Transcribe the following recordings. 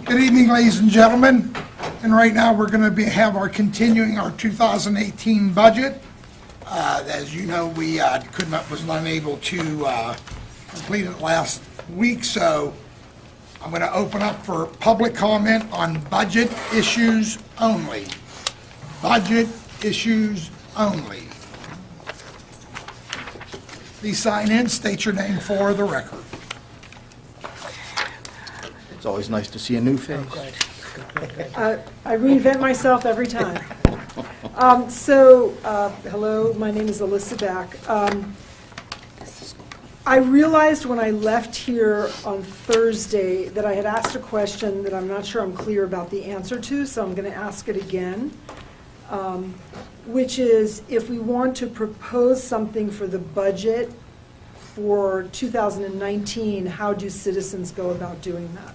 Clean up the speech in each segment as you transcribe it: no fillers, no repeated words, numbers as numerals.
Good evening, ladies and gentlemen. And right now, we're going to continuing our 2018 budget. As you know, we was unable to complete it last week, so I'm going to open up for public comment on budget issues only. Budget issues only. Please sign in, state your name for the record. It's always nice to see a new face. I reinvent myself every time. Hello, my name is Alyssa Back. I realized when I left here on Thursday that I had asked a question that I'm not sure I'm clear about the answer to, so I'm going to ask it again, which is if we want to propose something for the budget for 2019, how do citizens go about doing that?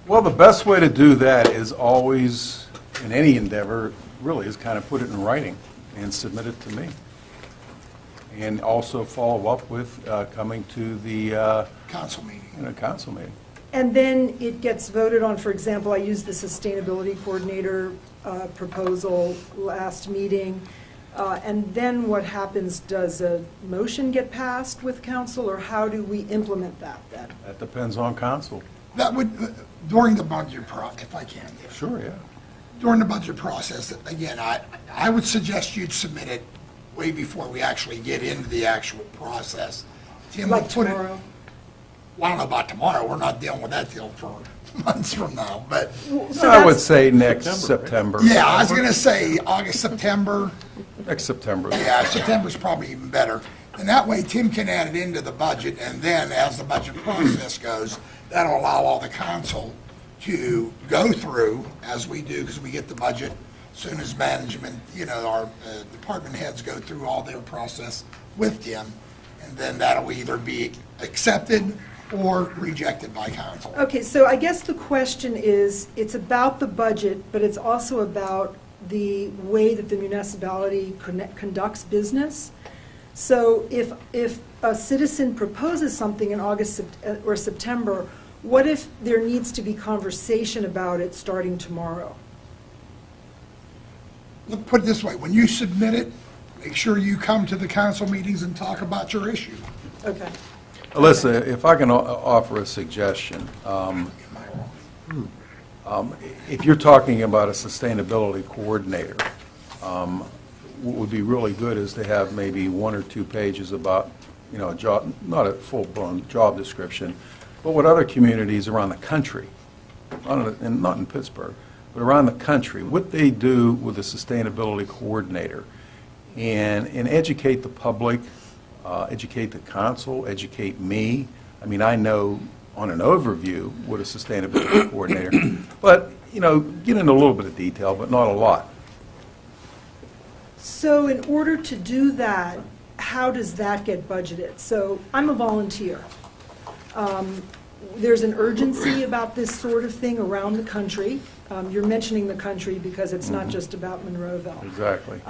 Well, the best way to do that is always, in any endeavor, really is kind of put it in writing and submit it to me. And also follow up with coming to the Council meeting. Council meeting. And then it gets voted on. For example, I used the sustainability coordinator proposal last meeting. And then what happens? Does a motion get passed with council, or how do we implement that then? That depends on council. That would, during the budget if I can. Sure, yeah. During the budget process, again, I would suggest you'd submit it way before we actually get into the actual process. Tim, Like put it- tomorrow? Well, I don't know about tomorrow. We're not dealing with that deal for months from now, but, So I would that's- say next September. yeah, I was gonna say August, September. Next September. Yeah, September's probably even better. And that way Tim can add it into the budget, and then as the budget process goes, that'll allow all the council to go through, as we do, because we get the budget as soon as management, our department heads go through all their process with Tim, and then that'll either be accepted or rejected by council. Okay, so I guess the question is, it's about the budget, but it's also about the way that the municipality conducts business. So if a citizen proposes something in August or September, what if there needs to be conversation about it starting tomorrow? Let's put it this way, when you submit it, make sure you come to the council meetings and talk about your issue. Okay. Alyssa, if I can offer a suggestion, if you're talking about a sustainability coordinator, what would be really good is to have maybe 1 or 2 pages about, a job, not a full-blown job description, but what other communities around the country, not in Pittsburgh, but around the country, what they do with a sustainability coordinator, and educate the public, educate the council, educate me. I mean, I know on an overview what a sustainability coordinator, but, get into a little bit of detail, but not a lot. So in order to do that, how does that get budgeted? So I'm a volunteer. There's an urgency about this sort of thing around the country. You're mentioning the country because it's not just about Monroeville. Exactly.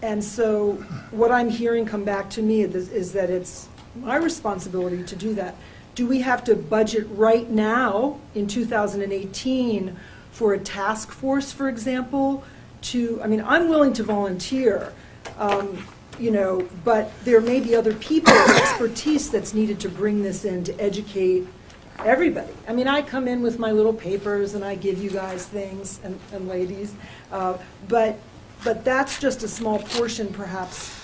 And so what I'm hearing come back to me is that it's my responsibility to do that. Do we have to budget right now in 2018 for a task force, for example, I'm willing to volunteer, but there may be other people, expertise that's needed to bring this in to educate everybody. I come in with my little papers and I give you guys things and ladies, but that's just a small portion perhaps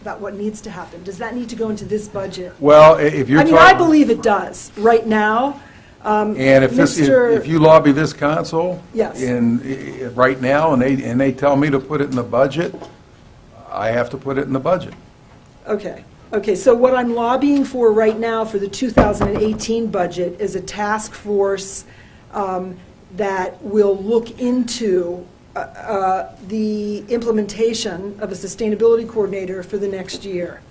about what needs to happen. Does that need to go into this budget? Well, if you're talking... I believe it does right now. And if you lobby this council, Yes. Right now, and they tell me to put it in the budget, I have to put it in the budget. Okay, so what I'm lobbying for right now for the 2018 budget is a task force that will look into the implementation of a sustainability coordinator for the next year.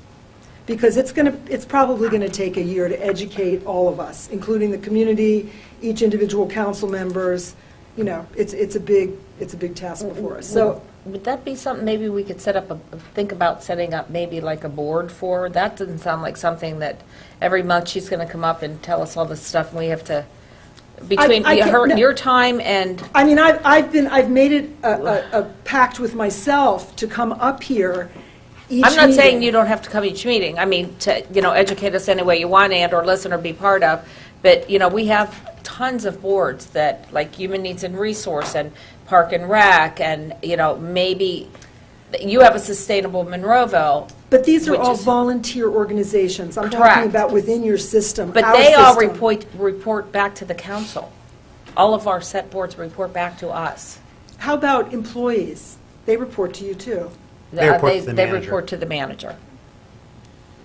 Because it's probably going to take a year to educate all of us, including the community, each individual council members. It's a big task before us. So would that be something maybe we could set up, think about setting up maybe like a board for? That doesn't sound like something that every month she's going to come up and tell us all this stuff, and we have to, between I can't- no. your time and, I mean, I've made it a pact with myself to come up here each I'm not saying meeting. you don't have to come each meeting. I mean, to, educate us any way you want and/or listen or be part of. But, we have tons of boards that, like Human Needs and Resource and Park and Rec, and, maybe you have a Sustainable Monroeville. But these are which all is- volunteer organizations. I'm Correct. talking about within your system, But our they all system. report back to the council. All of our set boards report back to us. How about employees? They report to you too. They report to the They manager. report to the manager.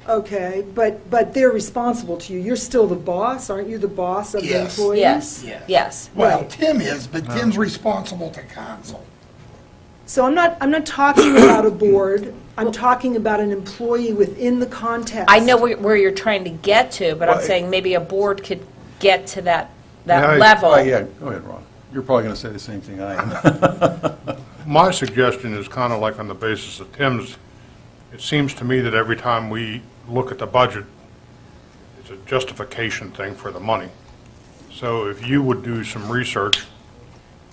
Okay, but they're responsible to you. You're still the boss, aren't you the boss of the Yes. employees? Yes, Yes. yes. Well, Right. Tim is, but Tim's responsible to council. So I'm not talking about a board. I'm talking about an employee within the context. I know where you're trying to get to, but I'm Well, saying maybe a board could get to that Yeah, level. Yeah, go ahead, Ron. You're probably going to say the same thing I am. My suggestion is kind of like on the basis of Tim's. It seems to me that every time we look at the budget, it's a justification thing for the money. So if you would do some research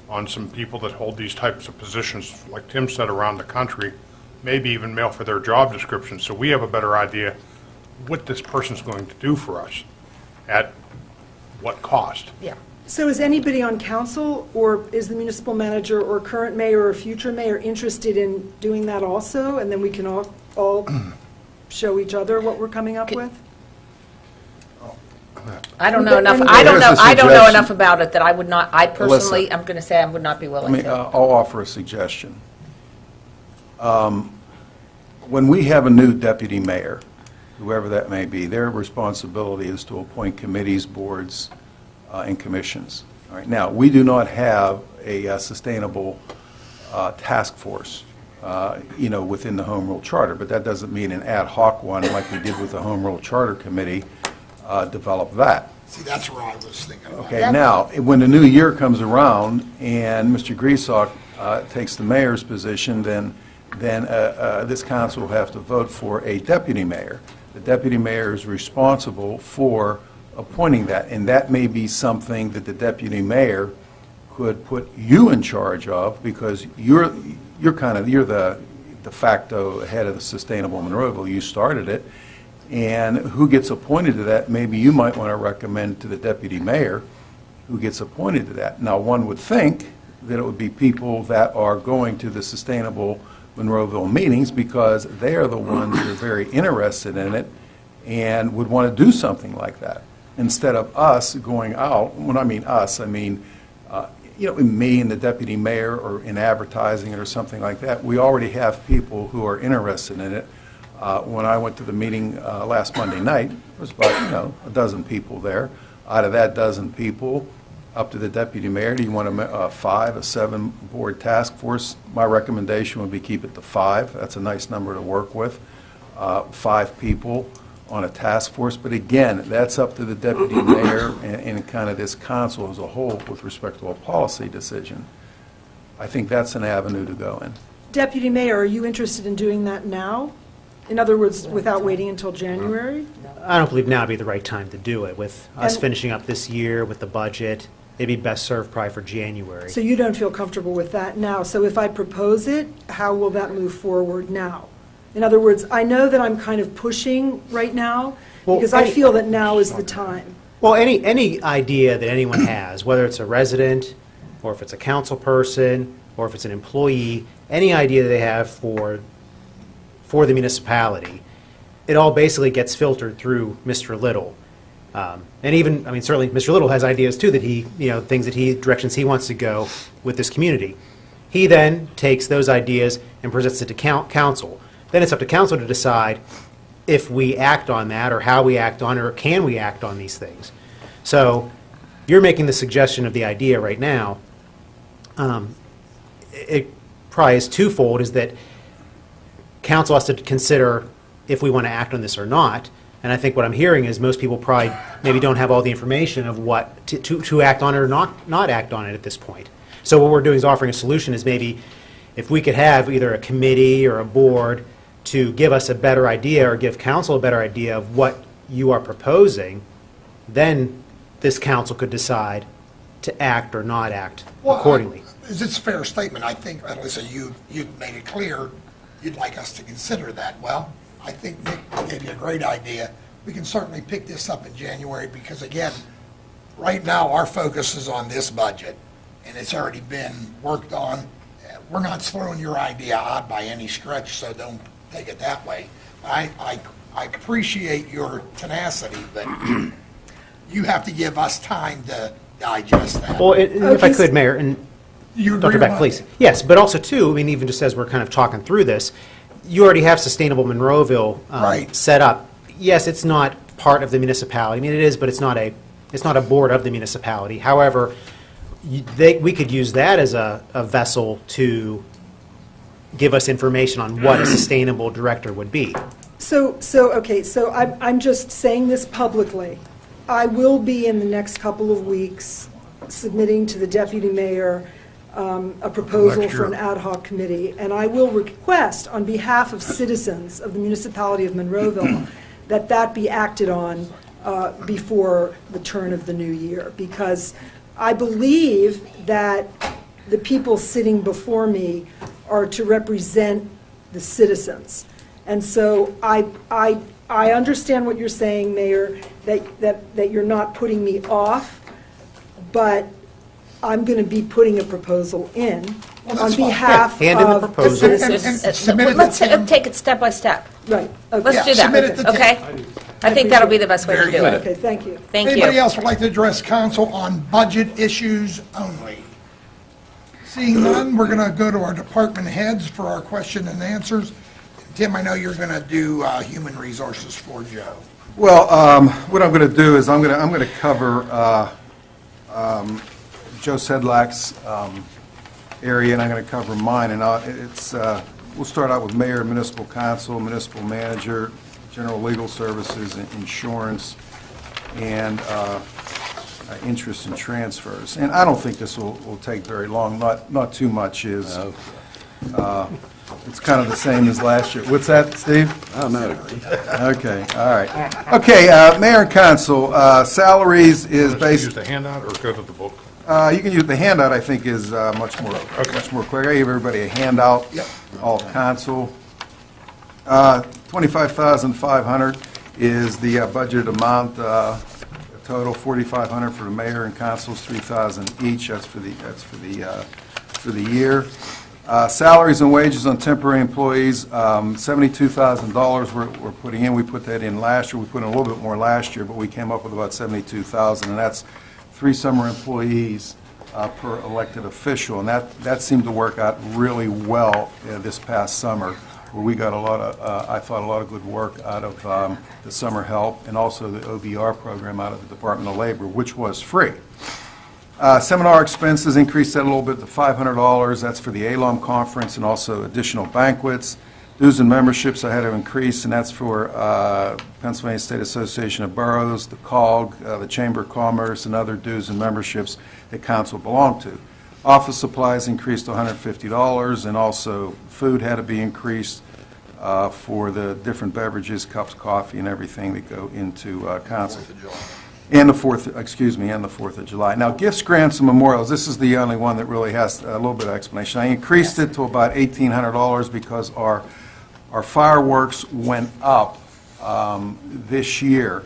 on some people that hold these types of positions, like Tim said, around the country, maybe even mail for their job description, so we have a better idea what this person's going to do for us at what cost. Yeah. So is anybody on council, or is the municipal manager or current mayor or future mayor interested in doing that also? And then we can all show each other what we're coming up with? I don't know enough, And- I don't know, Here's a I don't know suggestion. enough about it that I would not, I personally, Alyssa. I'm going to say I would not be I willing mean, to. I'll offer a suggestion. When we have a new deputy mayor, whoever that may be, their responsibility is to appoint committees, boards, and commissions. All right, now, we do not have a sustainable task force, within the Home Rule Charter, but that doesn't mean an ad hoc one like we did with the Home Rule Charter Committee, develop that. See, that's where I was thinking about. Okay, now, when the new year comes around and Mr. Griesbach takes the mayor's position, then this council will have to vote for a deputy mayor. The deputy mayor is responsible for appointing that, and that may be something that the deputy mayor could put you in charge of, because you're the de facto head of the Sustainable Monroeville. You started it, and who gets appointed to that, maybe you might want to recommend to the deputy mayor who gets appointed to that. Now, one would think that it would be people that are going to the Sustainable Monroeville meetings, because they are the ones that are very interested in it and would want to do something like that, instead of us going out. When I mean us, I mean, me and the deputy mayor, or in advertising it or something like that. We already have people who are interested in it. When I went to the meeting last Monday night, there was about, a dozen people there. Out of that dozen people, up to the deputy mayor, do you want a 5, a 7-board task force? My recommendation would be keep it to 5. That's a nice number to work with. 5 people on a task force, but again, that's up to the deputy mayor and kind of this council as a whole with respect to a policy decision. I think that's an avenue to go in. Deputy Mayor, are you interested in doing that now? In other words, without waiting until January? I don't believe now would be the right time to do it. With us And- finishing up this year with the budget, it'd be best served probably for January. So you don't feel comfortable with that now. So if I propose it, how will that move forward now? In other words, I know that I'm kind of pushing right now, Well, because I any- feel that now is the time. Well, any idea that anyone has, whether it's a resident, or if it's a council person, or if it's an employee, any idea they have for the municipality, it all basically gets filtered through Mr. Little. And even, I mean, certainly Mr. Little has ideas too, that he, directions he wants to go with this community. He then takes those ideas and presents it to council. Then it's up to council to decide if we act on that, or how we act on it, or can we act on these things. So you're making the suggestion of the idea right now. It probably is twofold, is that council has to consider if we want to act on this or not. And I think what I'm hearing is most people probably maybe don't have all the information of what to act on it or not act on it at this point. So what we're doing is offering a solution, is maybe if we could have either a committee or a board to give us a better idea or give council a better idea of what you are proposing, then this council could decide to act or not act accordingly. It's a fair statement. I think, Alyssa, you've made it clear you'd like us to consider that. Well, I think Nick gave you a great idea. We can certainly pick this up in January because, again, right now, our focus is on this budget, and it's already been worked on. We're not throwing your idea out by any stretch, so don't take it that way. I appreciate your tenacity, but you have to give us time to digest that. Well, if I could, Mayor, and You agree Dr. or Beck, not? please. Yes, but also, too, I mean, even just as we're kind of talking through this, you already have Sustainable Monroeville Right. set up. Yes, it's not part of the municipality. I mean, it is, but it's not a board of the municipality. However, we could use that as a vessel to give us information on what a sustainable director would be. So I'm just saying this publicly. I will be in the next couple of weeks submitting to the deputy mayor a proposal Next for an year. ad hoc committee, and I will request on behalf of citizens of the municipality of Monroeville that be acted on before the turn of the new year, because I believe that the people sitting before me are to represent the citizens. And so I understand what you're saying, Mayor, that you're not putting me off, but I'm going to be putting a proposal in Well, on that's fine. behalf Yeah, hand in the of proposal. citizens. And submit it to Let's Tim. take it step by step. Right, okay. Let's do Yeah, submit it that, to Tim. okay? I think that'll be the best way to Very do good. it. Okay, thank you. Thank Anybody you. else would like to address council on budget issues only? Seeing none, we're going to go to our department heads for our question and answers. Tim, I know you're going to do human resources for Joe. Well, what I'm going to do is I'm going to cover Joe Sedlak's area, and I'm going to cover mine. And we'll start out with mayor, municipal council, municipal manager, general legal services, insurance, and interest and transfers. And I don't think this will take very long. Not too much is. It's kind of the same as last year. What's that, Steve? Oh, no. Okay, all right. Okay, mayor and council, salaries is Use based, the handout or go to the book? you can use, the handout, I think, is much more quick. I gave everybody a handout. Yep. All council. 25,500 is the budgeted amount, total 4,500 for the mayor and councils, 3,000 each. That's for the year. Salaries and wages on temporary employees, $72,000 we're putting in. We put that in last year. We put in a little bit more last year, but we came up with about $72,000, and that's 3 summer employees per elected official. And that seemed to work out really well this past summer, where we got I thought, a lot of good work out of the summer help and also the OBR program out of the Department of Labor, which was free. Seminar expenses increased that a little bit to $500. That's for the ALOM conference and also additional banquets. Dues and memberships I had to increase, and that's for Pennsylvania State Association of Boroughs, the COG, the Chamber of Commerce, and other dues and memberships that council belong to. Office supplies increased to $150, and also food had to be increased for the different beverages, cups, coffee, and everything that go into council. And the 4th of July. Now, gifts, grants, and memorials, this is the only one that really has a little bit of explanation. I increased it to about $1,800 because our fireworks went up this year,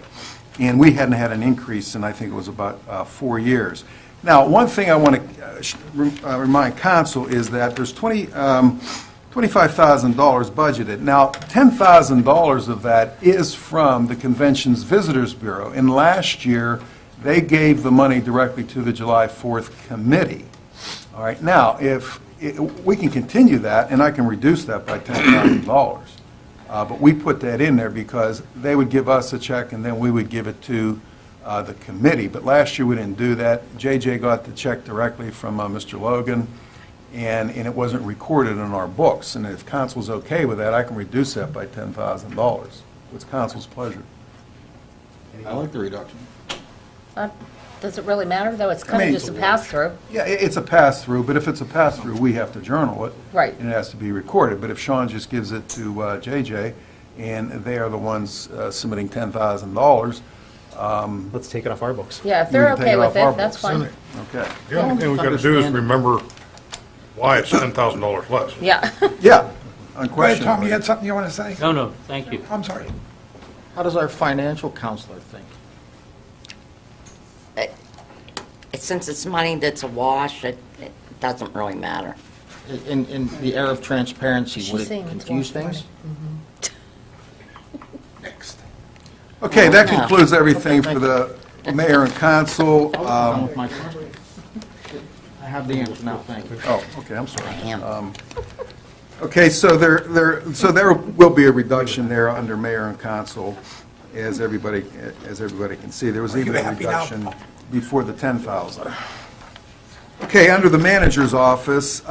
and we hadn't had an increase in, I think it was about 4 years. Now, one thing I want to remind council is that there's $25,000 budgeted. Now, $10,000 of that is from the Convention's Visitors Bureau, and last year, they gave the money directly to the July 4th committee. All right, now, we can continue that, and I can reduce that by $10,000. But we put that in there because they would give us a check, and then we would give it to the committee. But last year, we didn't do that. JJ got the check directly from Mr. Logan, and it wasn't recorded in our books. And if council's okay with that, I can reduce that by $10,000. What's council's pleasure? I like the reduction. Does Does it really matter, though? It's kind mean- of just a pass-through. Yeah, it's a pass-through, but if it's a pass-through, we have to journal it. Right. And it has to be recorded. But if Sean just gives it to JJ, and they are the ones submitting $10,000, Let's take it off our books. Yeah, if We they're can take okay it with off our it, that's books. fine. okay. The only thing we got to do is remember why it's $10,000 less. Yeah. Yeah, Go ahead, unquestionably. Tom, you had something you want to say? No, thank you. I'm sorry. How does our financial counselor think? Since it's money that's a wash, it doesn't really matter. In the air of transparency, would She's saying it it's confuse wash things? Next. Okay, that Yeah. concludes everything for the mayor and council. Done with my question. I have the answer now, thank you. Oh, okay, I'm sorry. I am. Okay, so there will be a reduction there under mayor and council, as everybody can see. There was even you a happy now? reduction before the 10,000. Okay, under the manager's office,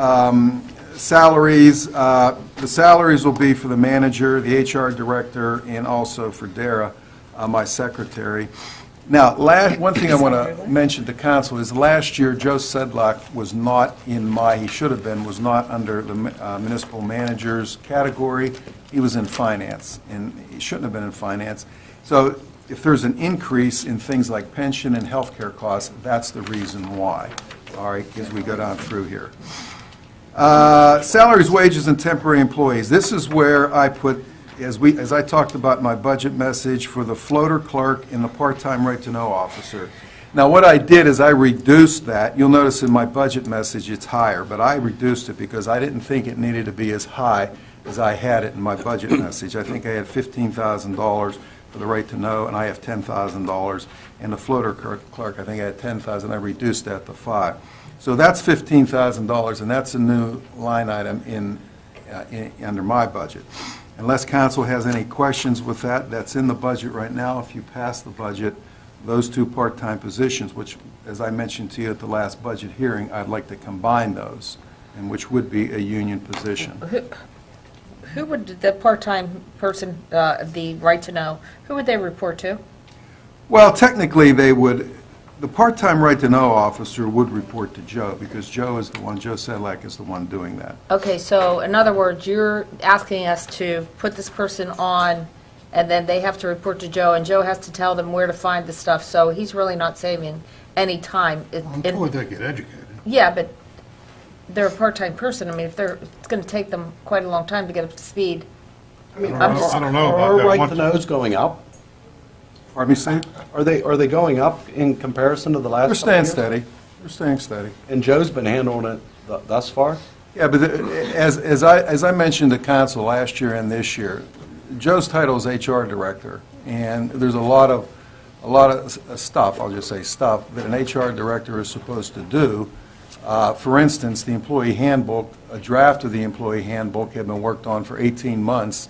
salaries, the salaries will be for the manager, the HR director, and also for Dara, my secretary. Now, one thing I want to mention to council is last year, Joe Sedlock was not he should have been, was not under the municipal manager's category. He was in finance, and he shouldn't have been in finance. So if there's an increase in things like pension and healthcare costs, that's the reason why, all right, as we go down through here. Salaries, wages, and temporary employees. This is where I put, as I talked about in my budget message, for the floater clerk and the part-time right-to-know officer. Now, what I did is I reduced that. You'll notice in my budget message it's higher, but I reduced it because I didn't think it needed to be as high as I had it in my budget message. I think I had $15,000 for the right-to-know, and I have $10,000. And the floater clerk, I think I had $10,000. I reduced that to $5,000. So that's $15,000, and that's a new line item under my budget. Unless council has any questions with that, that's in the budget right now. If you pass the budget, those two part-time positions, which, as I mentioned to you at the last budget hearing, I'd like to combine those, and which would be a union position. Who would the part-time person, the right to know, who would they report to? Well, technically, the part-time right-to-know officer would report to Joe, because Joe Sedlak is the one doing that. Okay, so in other words, you're asking us to put this person on, and then they have to report to Joe, and Joe has to tell them where to find the stuff, so he's really not saving any time. Until they get educated. Yeah, but they're a part-time person. I mean, it's going to take them quite a long time to get up to speed. I don't know Are about our that. right Once- to knows going up? Pardon me, Steve? Are they going up in comparison to the last They're couple staying years? steady. They're staying steady. And Joe's been handling it thus far? Yeah, but as I mentioned to council last year and this year, Joe's title is HR director, and there's a lot of stuff, I'll just say stuff, that an HR director is supposed to do. For instance, the employee handbook, a draft of the employee handbook had been worked on for 18 months,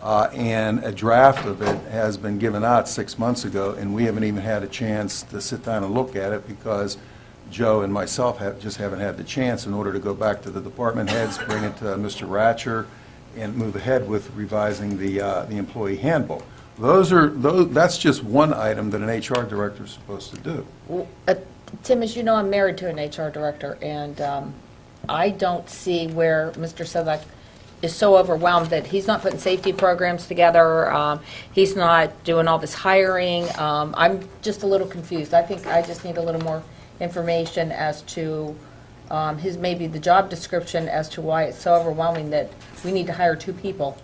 and a draft of it has been given out 6 months ago, and we haven't even had a chance to sit down and look at it because Joe and myself just haven't had the chance in order to go back to the department heads, bring it to Mr. Ratcher, and move ahead with revising the employee handbook. That's just one item that an HR director is supposed to do. Tim, as you know, I'm married to an HR director, and I don't see where Mr. Sedlak is so overwhelmed that he's not putting safety programs together, he's not doing all this hiring. I'm just a little confused. I think I just need a little more information as to maybe the job description as to why it's so overwhelming that we need to hire 2 people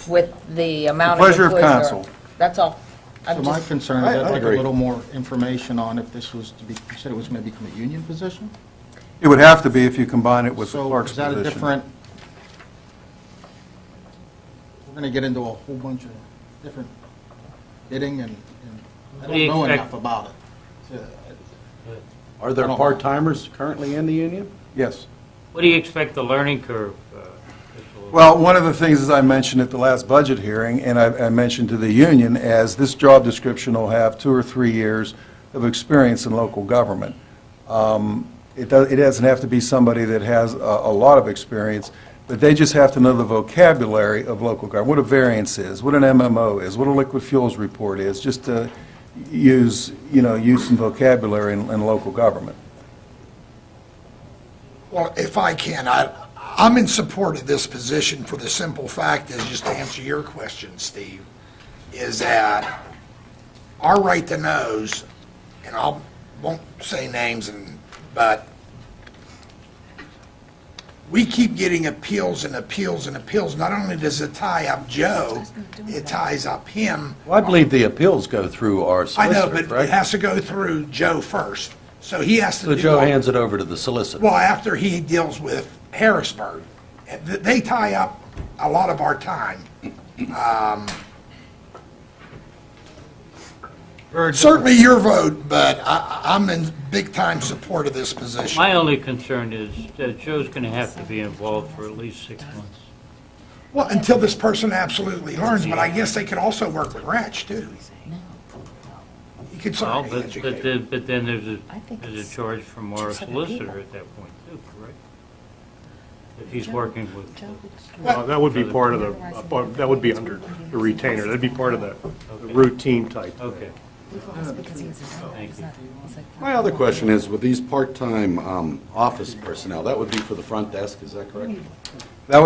with the amount of Pleasure of employees there are. council. That's all. So I'm my just, concern is I'd like a agree. little more information on if this was to be, you said it was going to become a union position? It would have to be if you combine it with the So clerk's is that position. a different, we're going to get into a whole bunch of different bidding, and I What do you don't know expect- enough about it. Are there I don't- part-timers currently in the union? Yes. What do you expect the learning curve? Mr. Well, one of the things, as I mentioned at the last budget hearing, and I mentioned to the union, as this job description will have 2 or 3 years of experience in local government. It doesn't have to be somebody that has a lot of experience, but they just have to know the vocabulary of local government, what a variance is, what an MMO is, what a liquid fuels report is, just to use, use some vocabulary in local government. Well, if I can, I'm in support of this position for the simple fact is, just to answer your question, Steve, is that our right to knows, and I won't say names, but we keep getting appeals and appeals and appeals. Not only does it tie up Joe, it ties up him. Well, I believe the appeals go through our I solicitor, know, but it right? has to go through Joe first. So he has to So do Joe all- hands it over to the solicitor. Well, after he deals with Harrisburg. They tie up a lot of our time. Certainly your vote, but I'm in big-time support of this position. My only concern is that Joe's going to have to be involved for at least 6 months. Well, until this person absolutely learns, but I guess they could also work with Ratch, too. You could Well, certainly educate them. but then there's a charge from our solicitor at that point, too, correct? If he's working with, That would be part of the, that would be under the retainer. That'd be part of the routine type. okay. Thank you. My other question is, with these part-time office personnel, that would be for the front desk, is that correct? That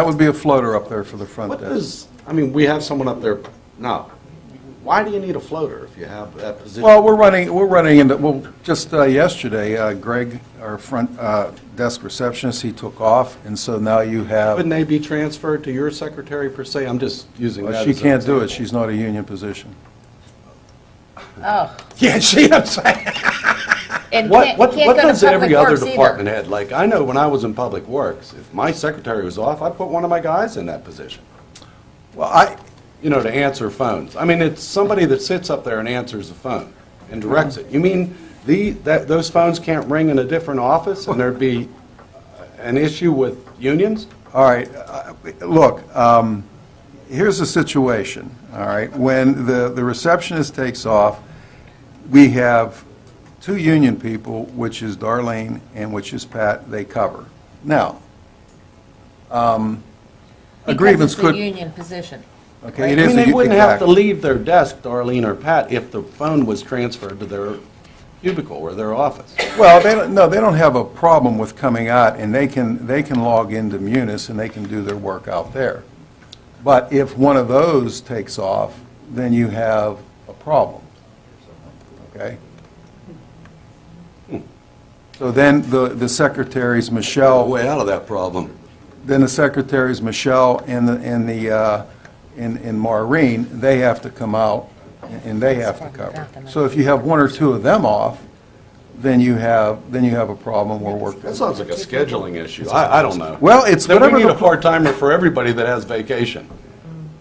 would be a floater up there for the front What desk. does, I mean, we have someone up there now. Why do you need a floater if you have that position? Well, we're running into, just yesterday, Greg, our front desk receptionist, he took off, and so now you have, Wouldn't they be transferred to your secretary per se? I'm just using that she as an can't do it, example. she's not a union position. Oh, Yeah, see what I'm saying? and What can't go to does every Public other Works either. department head, like, I know when I was in Public Works, if my secretary was off, I put one of my guys in that position, Well, to answer phones. I mean, it's somebody that sits up there and answers the phone and directs it. You mean those phones can't ring in a different office and there'd be an issue with unions? all right, look, here's the situation, all right? When the receptionist takes off, we have two union people, which is Darlene and which is Pat, they cover. Now, a grievance Because could... it's a union position. Okay, it I is mean, a- they wouldn't have to exactly. leave their desk, Darlene or Pat, if the phone was transferred to their cubicle or their office. Well, they don't have a problem with coming out, and they can log into Munis, and they can do their work out there. But if one of those takes off, then you have a problem, okay? So then the secretaries, Michelle, Way out of that problem. then the secretaries, Michelle and Maureen, they have to come out, and they have to cover. So if you have one or two of them off, then you have a problem where work. That sounds like a scheduling issue. I don't know. Well, it's Then whatever we need the... a part-timer for everybody that has vacation.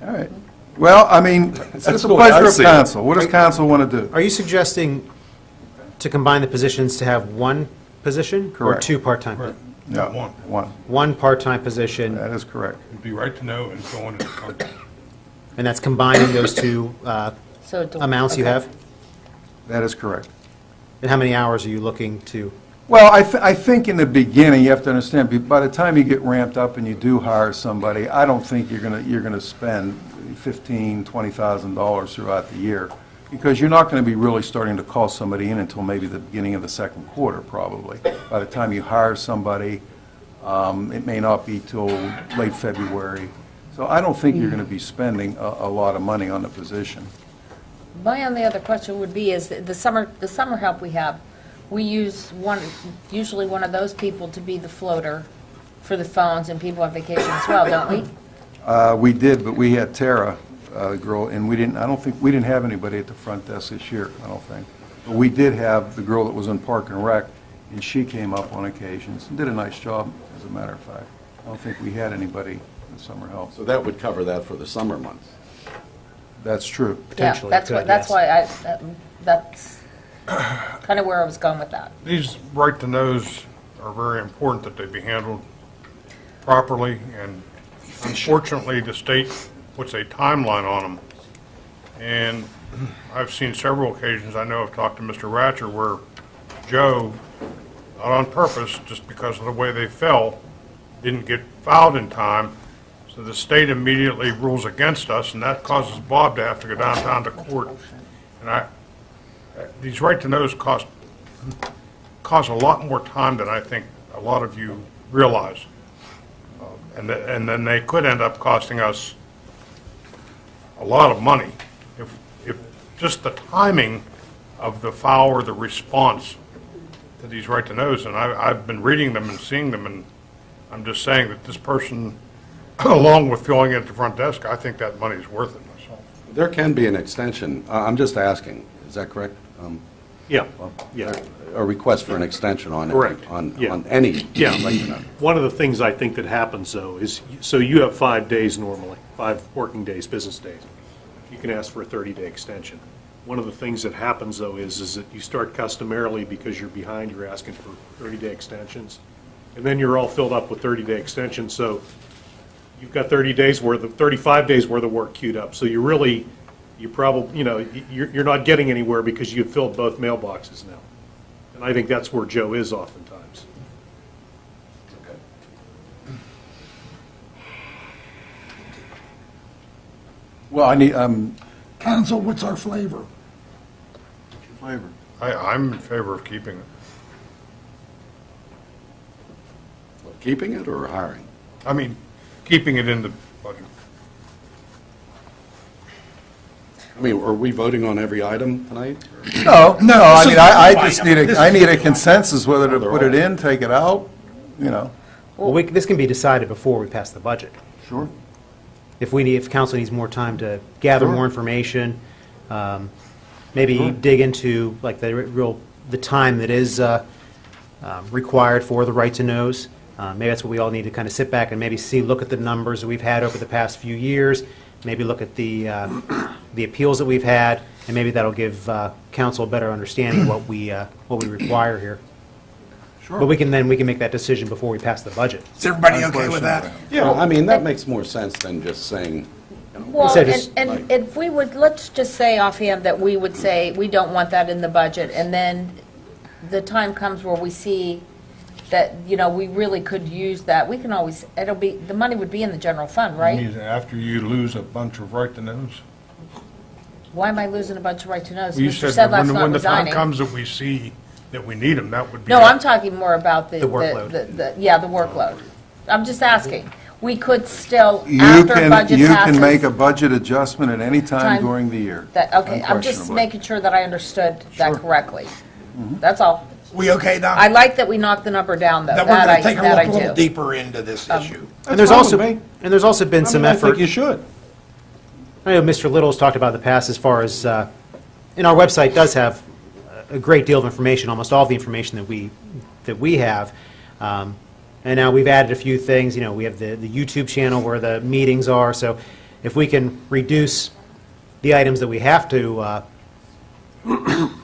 All right. Well, I mean, it's That's the the way I pleasure of see it. council. What does council want to do? Are you suggesting to combine the positions to have one position? Or Correct. two part-time? No, one. One. One part-time position, That is correct. It'd be right to know and go into the company. and that's combining those two So it- amounts you okay. have? That is correct. And how many hours are you looking to? Well, I think in the beginning, you have to understand, by the time you get ramped up and you do hire somebody, I don't think you're gonna spend $15,000, $20,000 throughout the year, because you're not going to be really starting to call somebody in until maybe the beginning of the second quarter, probably. By the time you hire somebody, it may not be till late February. So I don't think you're going to be spending a lot of money on the position. My only other question would be, is the summer help we have, we use usually one of those people to be the floater for the phones and people on vacation as well, don't we? We did, but we had Tara, the girl, and we didn't have anybody at the front desk this year, I don't think. But we did have the girl that was in Park and Rec, and she came up on occasions and did a nice job, as a matter of fact. I don't think we had anybody in summer help. So that would cover that for the summer months. That's true. Potentially, Yeah, that's it what, could, that's yes. why that's kind of where I was going with that. These right-to-knows are very important that they be handled properly, and unfortunately, the state puts a timeline on them. And I've seen several occasions, I know I've talked to Mr. Ratcher, where Joe, not on purpose, just because of the way they fell, didn't get filed in time, so the state immediately rules against us, and that causes Bob to have to go downtown to court. And these right-to-knows cost a lot more time than I think a lot of you realize. And then they could end up costing us a lot of money if just the timing of the file or the response to these right-to-knows, and I've been reading them and seeing them, and I'm just saying that this person, along with filling in at the front desk, I think that money's worth it myself. There can be an extension. I'm just asking, is that correct? Yeah, yeah. A request for an extension on it? Correct. On Yeah. any? Yeah. right-to-know. One of the things I think that happens, though, is, so you have 5 days normally, 5 working days, business days. You can ask for a 30-day extension. One of the things that happens, though, is that you start customarily, because you're behind, you're asking for 30-day extensions. And then you're all filled up with 30-day extensions, so you've got 30 days worth of, 35 days worth of work queued up. So you probably, you're not getting anywhere because you've filled both mailboxes now. And I think that's where Joe is oftentimes. Well, I need, Council, what's our flavor? flavor. I'm in favor of keeping it. Keeping it or hiring? I mean, keeping it in the budget. I mean, are we voting on every item tonight? No, I mean, I just item. need This I is need a the consensus whether to They're put it all- in, take it out, you know. Well, this can be decided before we pass the budget. Sure. If council needs more time to gather Sure. more information, maybe dig into like the time that is required for the right to knows. Maybe that's what we all need to kind of sit back and maybe look at the numbers that we've had over the past few years, maybe look at the appeals that we've had, and maybe that'll give council a better understanding of what we require here. Sure. But we can make that decision before we pass the budget. Is everybody No okay with question that? about Yeah, I mean, that makes more sense than just saying, Well, Instead of just, and if we would, let's just say offhand that we would say, we don't want that in the budget, and then the time comes where we see that, we really could use that, we can always, the money would be in the general fund, right? After you lose a bunch of right-to-knows. Why am I losing a bunch of right-to-knows? You Mr. said that Sedlak's not when the time resigning. comes that we see that we need them, that would be. No, I'm talking more about the workload. the workload. I'm just asking. We could still, You after can, budget you passes. can make a budget adjustment at any time Time- during the year. Okay, I'm just Unquestionably. making sure that I understood that Sure. correctly. That's all. We okay, Don? I like that we knocked the number down, though. That we're That going to take a I little do. deeper into this issue. and there's fine also with me. been some I effort. think you should. I know Mr. Little's talked about in the past as far as, and our website does have a great deal of information, almost all the information that we have. And now we've added a few things, we have the YouTube channel where the meetings are, so if we can reduce the items that we have to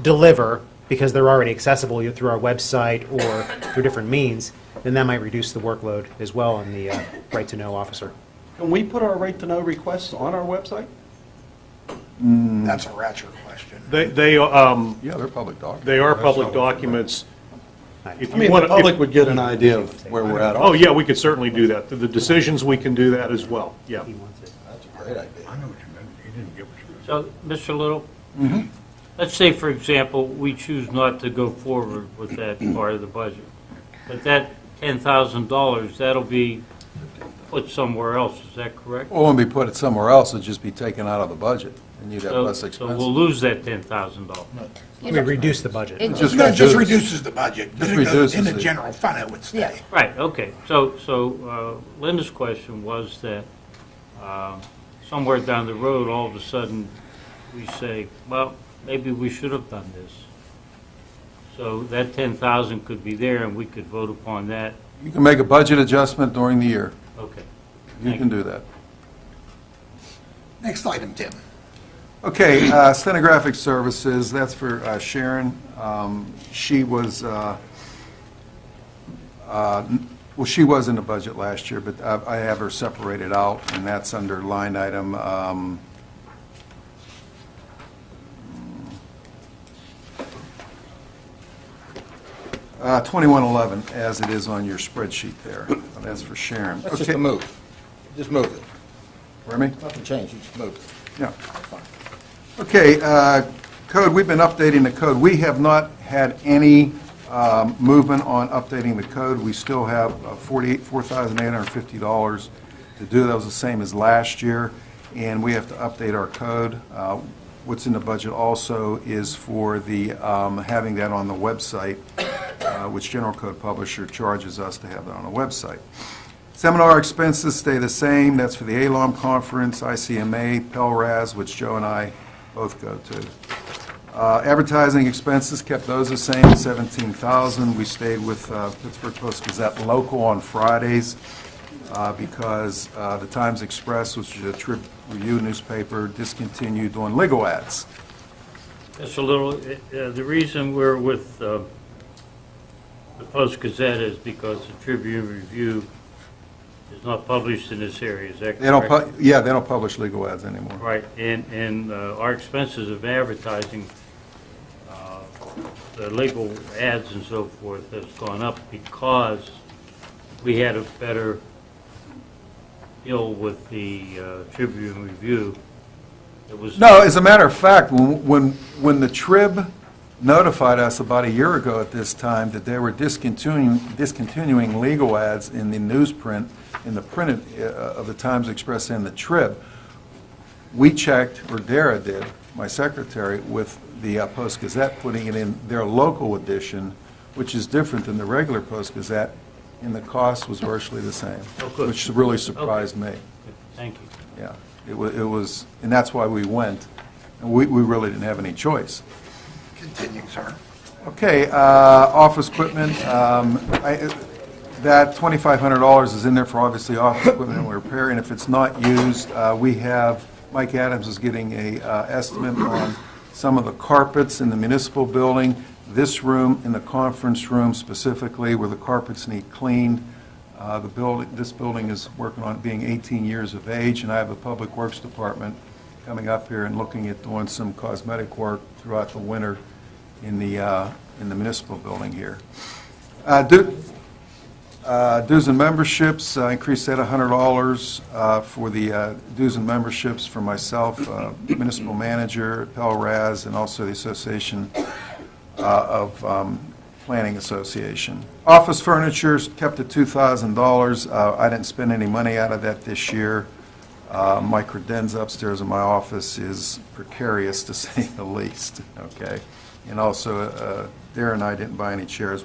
deliver because they're already accessible either through our website or through different means, then that might reduce the workload as well on the right-to-know officer. Can we put our right-to-know requests on our website? That's a Ratcher question. Yeah, they're public documents. They are public documents. If I you mean, want the public would get an idea of where we're at. Oh, yeah, we could certainly do that. The decisions, we can do that as well, yeah. That's a great idea. I know what you meant. You didn't get what you meant. So, Mr. Little, let's say, for example, we choose not to go forward with that part of the budget. But that $10,000, that'll be put somewhere else, is that correct? Or when we put it somewhere else, it'd just be taken out of the budget, and you'd have So- less So expense. we'll lose that $10,000. We reduce the budget. It- Just No, it just reduce. reduces the budget. Just It goes in the reduces it. general fund, it would Yeah. stay. Right, okay. So Linda's question was that somewhere down the road, all of a sudden, we say, well, maybe we should have done this. So that 10,000 could be there, and we could vote upon that. You can make a budget adjustment during the year. Okay. You Thank can you. do that. Next item, Tim. Okay, stenographic services, that's for Sharon. She was, she was in the budget last year, but I have her separated out, and that's under line item 2111, as it is on your spreadsheet there. That's for Sharon. That's just Okay. a move. Just move it. Pardon me? Nothing changed, you just moved it. Yeah. Okay, Code, we've been updating the code. We have not had any movement on updating the code. We still have $4,850 to do. That was the same as last year, and we have to update our code. What's in the budget also is for the having that on the website, which General Code Publisher charges us to have that on the website. Seminar expenses stay the same. That's for the ALOM conference, ICMA, PELRAS, which Joe and I both go to. Advertising expenses, kept those the same, $17,000. We stayed with Pittsburgh Post-Gazette Local on Fridays because the Times Express, which is a Trib Review newspaper, discontinued doing legal ads. Just a little, the reason we're with the Post-Gazette is because the Tribune Review is not published in this area, is that correct? They don't publish legal ads anymore. Right, and our expenses of advertising, the legal ads and so forth has gone up because we had a better deal with the Tribune Review. It was No, as a matter of fact, when the Trib notified us about a year ago at this time that they were discontinuing legal ads in the newsprint, in the printed of the Times Express and the Trib, we checked, or Dara did, my secretary, with the Post-Gazette, putting it in their local edition, which is different than the regular Post-Gazette, and the cost was virtually the same, which really surprised me. Thank you. Yeah, it was, and that's why we went, and we really didn't have any choice. Continue, sir. Okay, office equipment, that $2,500 is in there for obviously office equipment and repair, and if it's not used, we have, Mike Adams is getting a estimate on some of the carpets in the municipal building, this room in the conference room specifically where the carpets need cleaned. This building is working on being 18 years of age, and I have a public works department coming up here and looking at doing some cosmetic work throughout the winter in the municipal building here. Dues and memberships, increased at $100 for the dues and memberships for myself, municipal manager, PELRAS, and also the Association of Planning Association. Office furniture kept at $2,000. I didn't spend any money out of that this year. My credenza upstairs in my office is precarious, to say the least, okay? And also, Dara and I didn't buy any chairs.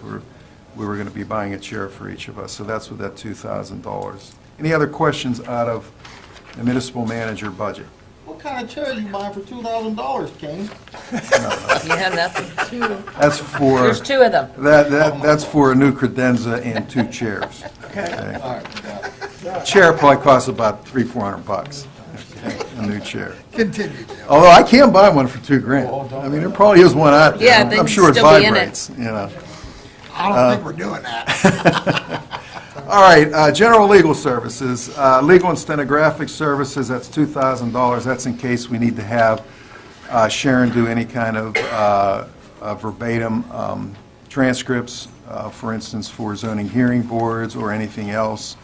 We were going to be buying a chair for each of us, so that's with that $2,000. Any other questions out of the municipal manager budget? What kind of chair you buying for $2,000, King? Yeah, nothing. That's for... There's two of them. That's for a new credenza and two chairs. Okay. All right. A chair probably costs about $300-400, okay, a new chair. Continue, Dale. Although I can buy one for $2,000. I mean, there probably is one out there. Yeah, they I'm can sure it still be in it. vibrates, you know. I don't think we're doing that. All right, general legal services, legal and stenographic services, that's $2,000. That's in case we need to have Sharon do any kind of verbatim transcripts, for instance, for zoning hearing boards or anything else.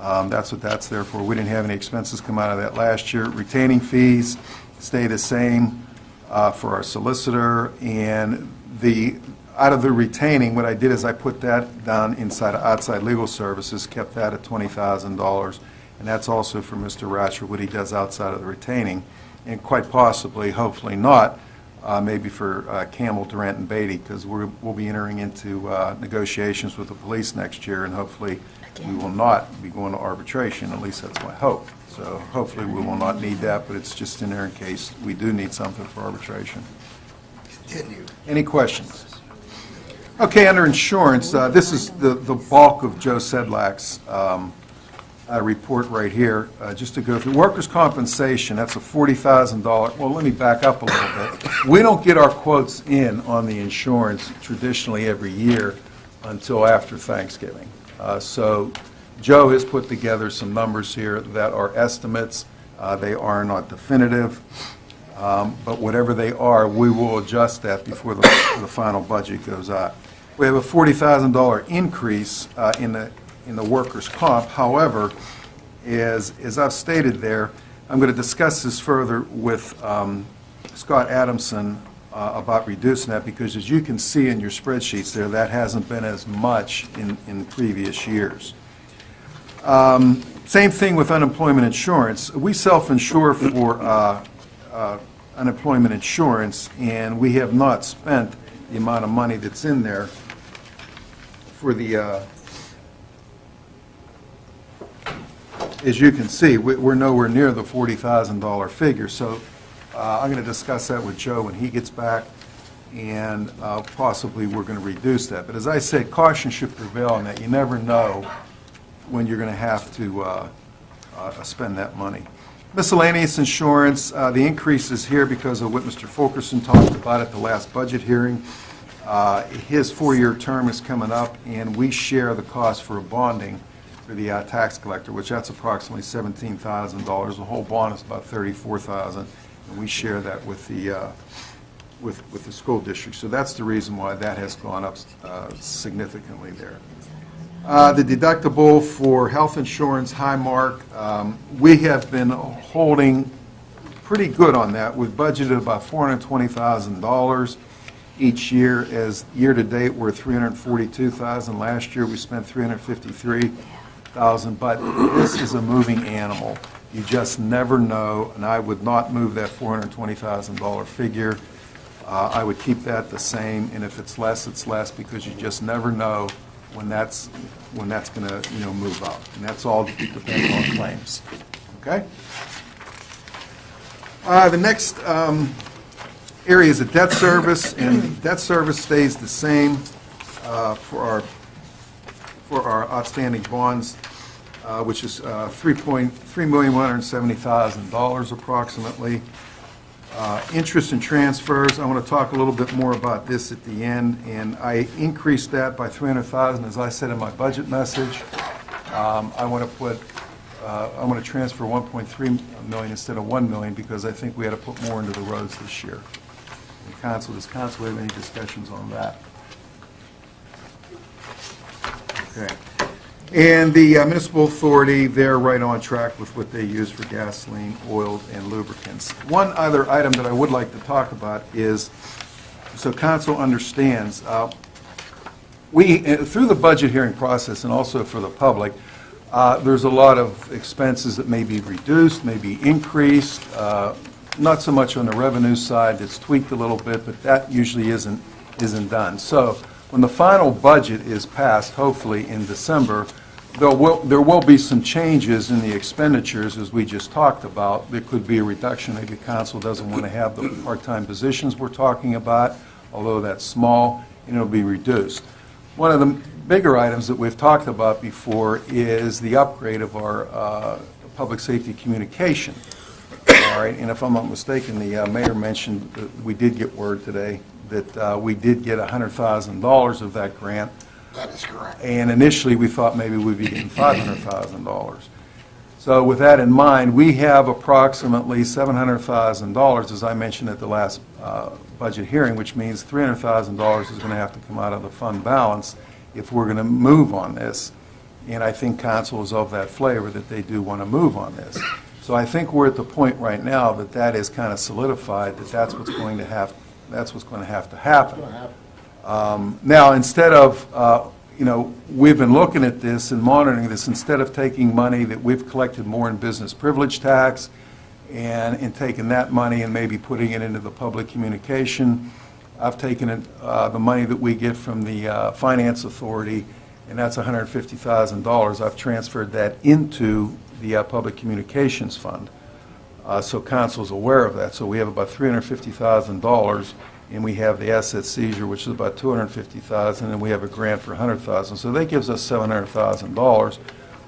That's what that's there for. We didn't have any expenses come out of that last year. Retaining fees stay the same for our solicitor, and out of the retaining, what I did is I put that down inside of outside legal services, kept that at $20,000, and that's also for Mr. Ratcher, what he does outside of the retaining, and quite possibly, hopefully not, maybe for Campbell, Durant, and Beatty, because we'll be entering into negotiations with the police next year, and hopefully we will not be going to arbitration, at least that's my hope. So hopefully we will not need that, but it's just in there in case we do need something for arbitration. Continue. Any questions? Okay, under insurance, this is the bulk of Joe Sedlak's report right here. Just to go through workers' compensation, that's a $40,000. Well, let me back up a little bit. We don't get our quotes in on the insurance traditionally every year until after Thanksgiving. So Joe has put together some numbers here that are estimates. They are not definitive. But whatever they are, we will adjust that before the final budget goes out. We have a $40,000 increase in the workers' comp. However, as I've stated there, I'm going to discuss this further with Scott Adamson about reducing that, because as you can see in your spreadsheets there, that hasn't been as much in previous years. Same thing with unemployment insurance. We self-insure for unemployment insurance, and we have not spent the amount of money that's in there for the, as you can see, we're nowhere near the $40,000 figure. So I'm going to discuss that with Joe when he gets back, and possibly we're going to reduce that. But as I said, caution should prevail in that you never know when you're going to have to spend that money. Miscellaneous insurance, the increase is here because of what Mr. Fulkerson talked about at the last budget hearing. His 4-year term is coming up, and we share the cost for a bonding for the tax collector, which that's approximately $17,000. The whole bond is about $34,000, and we share that with the with the school district. So that's the reason why that has gone up significantly there. The deductible for health insurance, Highmark, we have been holding pretty good on that. We've budgeted about $420,000 each year. As year-to-date, we're $342,000. Last year, we spent $353,000. But this is a moving animal. You just never know, and I would not move that $420,000 figure. I would keep that the same, and if it's less, it's less, because you just never know when that's going to move up, and that's all depending on claims. Okay. The next area is the debt service, and debt service stays the same for our outstanding bonds, which is $3,170,000 approximately. Interest and transfers, I want to talk a little bit more about this at the end, and I increased that by $300,000, as I said in my budget message. I want to transfer $1.3 million instead of $1 million, because I think we had to put more into the roads this year. And does council have any discussions on that? Okay. And the municipal authority, they're right on track with what they use for gasoline, oil, and lubricants. One other item that I would like to talk about is, so council understands, through the budget hearing process and also for the public, there's a lot of expenses that may be reduced, may be increased, not so much on the revenue side. It's tweaked a little bit, but that usually isn't done. So when the final budget is passed, hopefully in December, there will be some changes in the expenditures, as we just talked about. There could be a reduction. Maybe council doesn't want to have the part-time positions we're talking about, although that's small, and it'll be reduced. One of the bigger items that we've talked about before is the upgrade of our public safety communication. All right, and if I'm not mistaken, the mayor mentioned that we did get word today that we did get $100,000 of that grant. That is correct. And initially, we thought maybe we'd be getting $500,000. So with that in mind, we have approximately $700,000, as I mentioned at the last budget hearing, which means $300,000 is going to have to come out of the fund balance if we're going to move on this. And I think council is of that flavor that they do want to move on this. So I think we're at the point right now that that is kind of solidified, that that's what's going to have to happen. Now, instead of, we've been looking at this and monitoring this, instead of taking money that we've collected more in business privilege tax and taking that money and maybe putting it into the public communication, I've taken it, the money that we get from the finance authority, and that's $150,000. I've transferred that into the public communications fund. So council's aware of that. So we have about $350,000, and we have the asset seizure, which is about $250,000, and we have a grant for $100,000. So that gives us $700,000,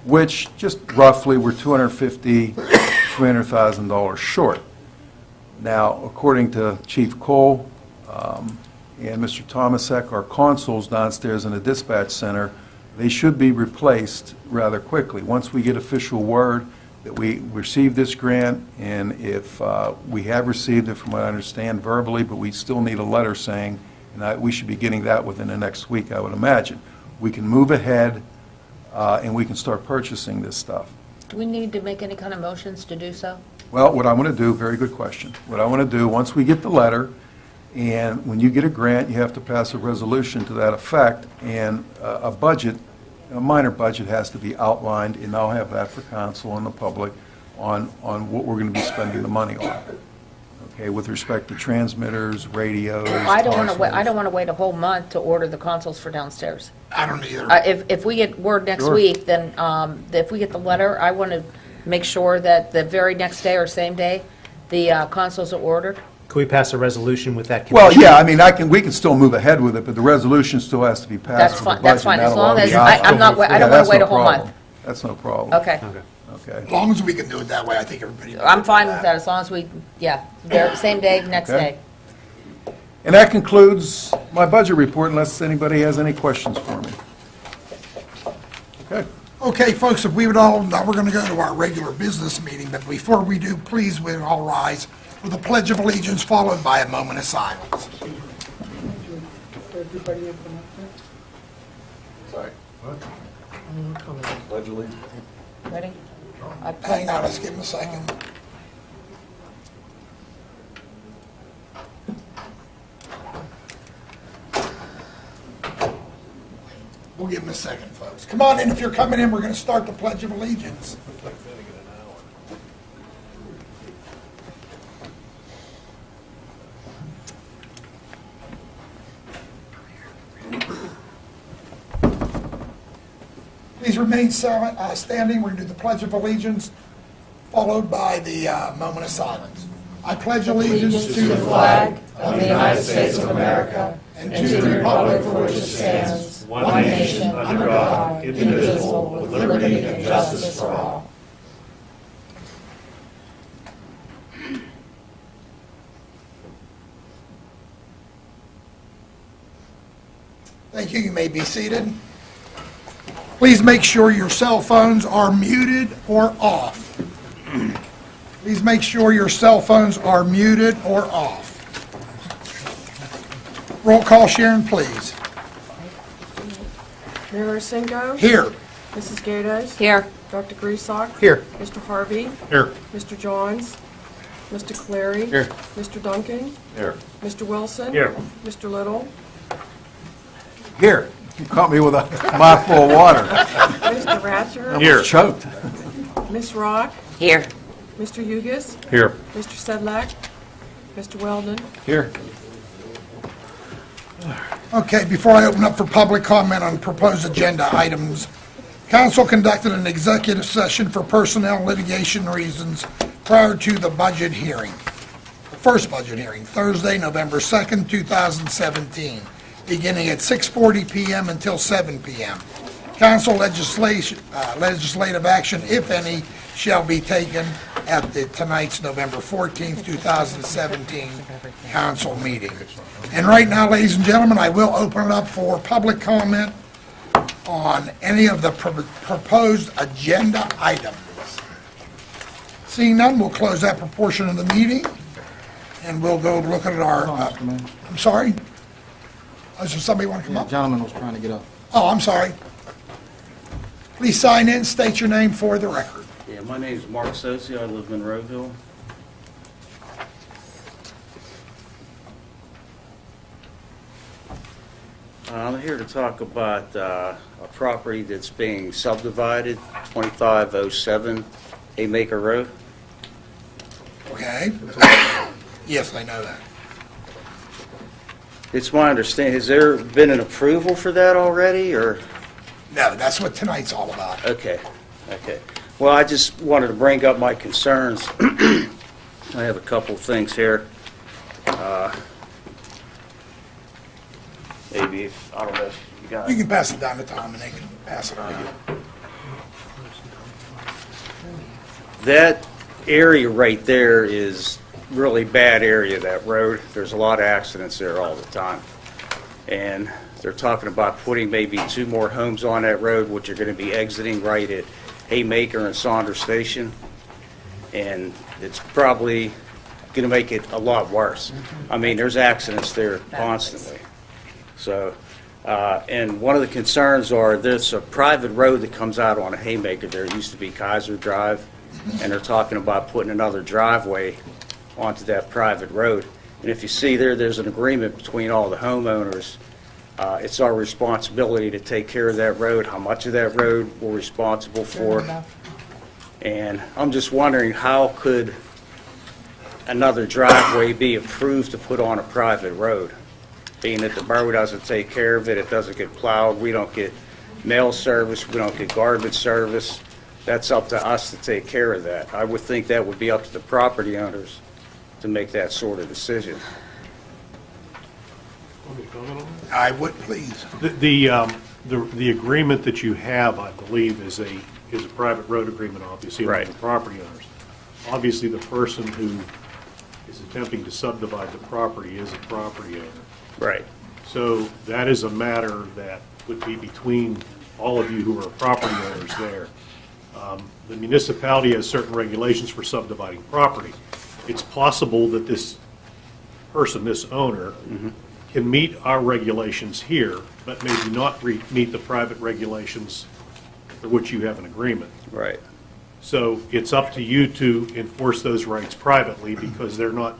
which just roughly we're $250,000, $300,000 short. Now, according to Chief Cole and Mr. Tomasek, our consoles downstairs in the dispatch center, they should be replaced rather quickly. Once we get official word that we received this grant, and if we have received it, from what I understand, verbally, but we still need a letter saying, and we should be getting that within the next week, I would imagine. We can move ahead, and we can start purchasing this stuff. Do we need to make any kind of motions to do so? Well, what I want to do, very good question. What I want to do, once we get the letter, And when you get a grant, you have to pass a resolution to that effect, and a budget, a minor budget has to be outlined, and I'll have that for council and the public on what we're going to be spending the money on. Okay, with respect to transmitters, radios. I don't want to wait, I consoles. don't want to wait a whole month to order the consoles for downstairs. I don't either. If we get word next Sure. week, then, if we get the letter, I want to make sure that the very next day or same day, the consoles are ordered. Could we pass a resolution with that Well, condition? yeah, I mean, we can still move ahead with it, but the resolution still has to be passed That's for the fine, budget. that's fine, and as that'll long all as, be I'm not, I Yeah, don't want that's to wait no a whole problem. month. That's no problem. Okay. Okay. As long as we can do it that way, I think everybody. I'm fine with that, as long as we, yeah, same day, next Okay. day. And that concludes my budget report, unless anybody has any questions for me. Okay. Okay, folks, if we would all, now we're going to go to our regular business meeting, but before we do, please, we all rise for the Pledge of Allegiance, followed by a moment of silence. Sorry. Pledge allegiance. Ready? Hang on, let's give him a second. We'll give him a second, folks. Come on in, if you're coming in, we're going to start the Pledge of Allegiance. Please remain standing. We're going to do the Pledge of Allegiance, followed by the moment of silence. I pledge allegiance to the flag of the United States of America and to the republic for which it stands, one nation, under God, indivisible, with liberty and justice for all. Thank you. You may be seated. Please make sure your cell phones are muted or off. Please make sure your cell phones are muted or off. Roll call, Sharon, please. Mayor Arsengo? Here. Mrs. Gatos? Here. Dr. Griesbach? Here. Mr. Harvey? Here. Mr. Johns? Mr. Clary? Here. Mr. Duncan? Here. Mr. Wilson? Here. Mr. Little? Here, you caught me with a mouthful of water. Mr. Ratcher? Here. Choked. Ms. Rock? Here. Mr. Hugus? Here. Mr. Sedlak? Mr. Weldon? Here. Okay, before I open up for public comment on proposed agenda items, council conducted an executive session for personnel litigation reasons prior to the budget hearing, the first budget hearing, Thursday, November 2nd, 2017, beginning at 6:40 p.m. until 7 p.m. Council legislative action, if any, shall be taken at tonight's November 14th, 2017 council meeting. And right now, ladies and gentlemen, I will open it up for public comment on any of the proposed agenda items. Seeing none, we'll close that proportion of the meeting, and we'll go look at our, Mr. Mayor. I'm sorry? Is there somebody want to come The up? gentleman was trying to get up. Oh, I'm sorry. Please sign in, state your name for the record. Yeah, my name's Mark Sosi. I live in Monroeville. I'm here to talk about a property that's being subdivided, 2507 Haymaker Road. Okay? Yes, I know that. It's my understanding, has there been an approval for that already, or? No, that's what tonight's all about. Okay, okay. Well, I just wanted to bring up my concerns. I have a couple of things here. Maybe if, I don't know if you guys. You can pass it down to Tom, and they can pass it around. That area right there is really bad area, that road. There's a lot of accidents there all the time. And they're talking about putting maybe 2 more homes on that road, which are going to be exiting right at Haymaker and Saunders Station. And it's probably going to make it a lot worse. I mean, there's accidents there constantly. So, and one of the concerns are there's a private road that comes out on a Haymaker. There used to be Kaiser Drive, and they're talking about putting another driveway onto that private road. And if you see there, there's an agreement between all the homeowners. It's our responsibility to take care of that road, how much of that road we're responsible for. And I'm just wondering, how could another driveway be approved to put on a private road? Being that the borough doesn't take care of it, it doesn't get plowed, we don't get mail service, we don't get garbage service. That's up to us to take care of that. I would think that would be up to the property owners to make that sort of decision. I would, please. The agreement that you have, I believe, is a private road agreement, obviously, among Right. the property owners. Obviously, the person who is attempting to subdivide the property is a property owner. Right. So that is a matter that would be between all of you who are property owners there. The municipality has certain regulations for subdividing property. It's possible that this person, this owner, can meet our regulations here, but maybe not meet the private regulations for which you have an agreement. Right. So it's up to you to enforce those rights privately, because they're not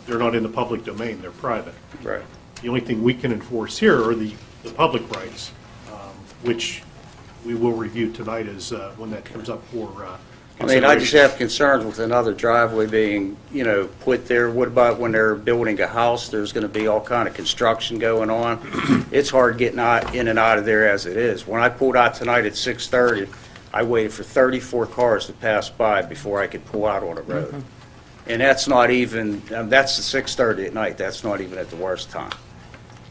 in the public domain, they're private. Right. The only thing we can enforce here are the public rights, which we will review tonight as, when that comes up for I mean, I just consideration. have concerns with another driveway being, put there. What about when they're building a house? There's going to be all kind of construction going on. It's hard getting in and out of there as it is. When I pulled out tonight at 6:30, I waited for 34 cars to pass by before I could pull out on the road. And that's not even, that's at 6:30 at night. That's not even at the worst time.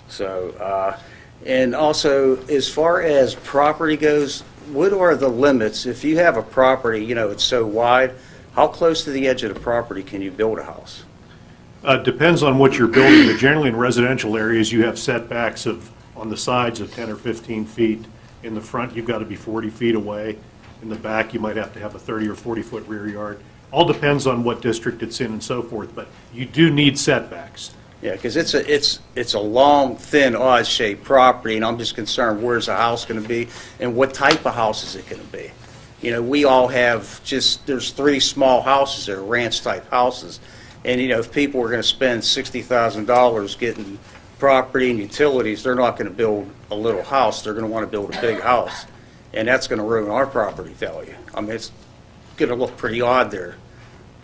So, and also, as far as property goes, what are the limits? If you have a property, it's so wide, how close to the edge of the property can you build a house? Depends on what you're building, but generally in residential areas, you have setbacks on the sides of 10 or 15 feet. In the front, you've got to be 40 feet away. In the back, you might have to have a 30 or 40-foot rear yard. All depends on what district it's in and so forth, but you do need setbacks. Yeah, because it's a long, thin, odd-shaped property, and I'm just concerned, where's the house going to be, and what type of house is it going to be? We all have there's 3 small houses that are ranch-type houses, and, if people are going to spend $60,000 getting property and utilities, they're not going to build a little house, they're going to want to build a big house, and that's going to ruin our property value. I mean, it's going to look pretty odd there.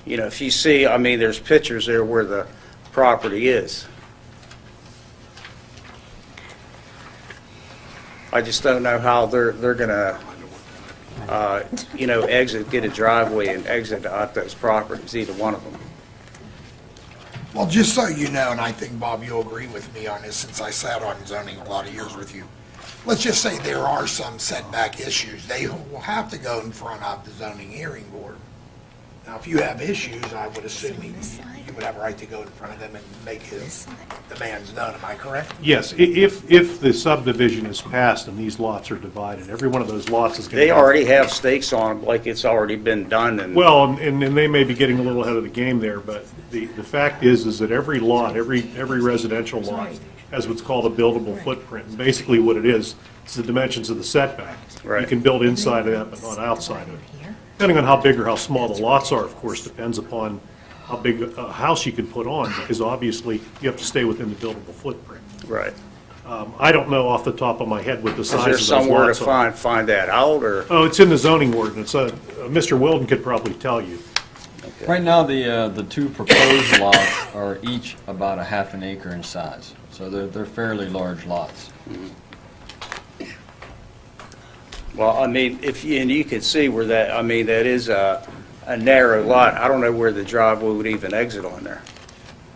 If you see, there's pictures there where the property is. I just don't know how they're going to, get a driveway and exit out those properties, either one of them. Well, just so you know, and I think, Bob, you'll agree with me on this since I sat on zoning a lot of years with you. Let's just say there are some setback issues. They will have to go in front of the zoning hearing board. Now, if you have issues, I would assume you would have a right to go in front of them and make his demands known. Am I correct? Yes, if the subdivision is passed and these lots are divided, every one of those lots is going to... They already have stakes on them, like it's already been done, and... Well, and they may be getting a little ahead of the game there, but the fact is that every lot, every residential lot has what's called a buildable footprint. And basically what it is, it's the dimensions of the setback. Right. You can build inside of that, but not outside of it. Depending on how big or how small the lots are, of course, depends upon how big a house you can put on, because obviously you have to stay within the buildable footprint. Right. I don't know off the top of my head what the size of Is those there somewhere lots to are. find that out, or? Oh, it's in the zoning ordinance. Mr. Wilden could probably tell you. Right now, the 2 proposed lots are each about a half an acre in size, so they're fairly large lots. Well, and you can see where that, that is a narrow lot. I don't know where the driveway would even exit on there.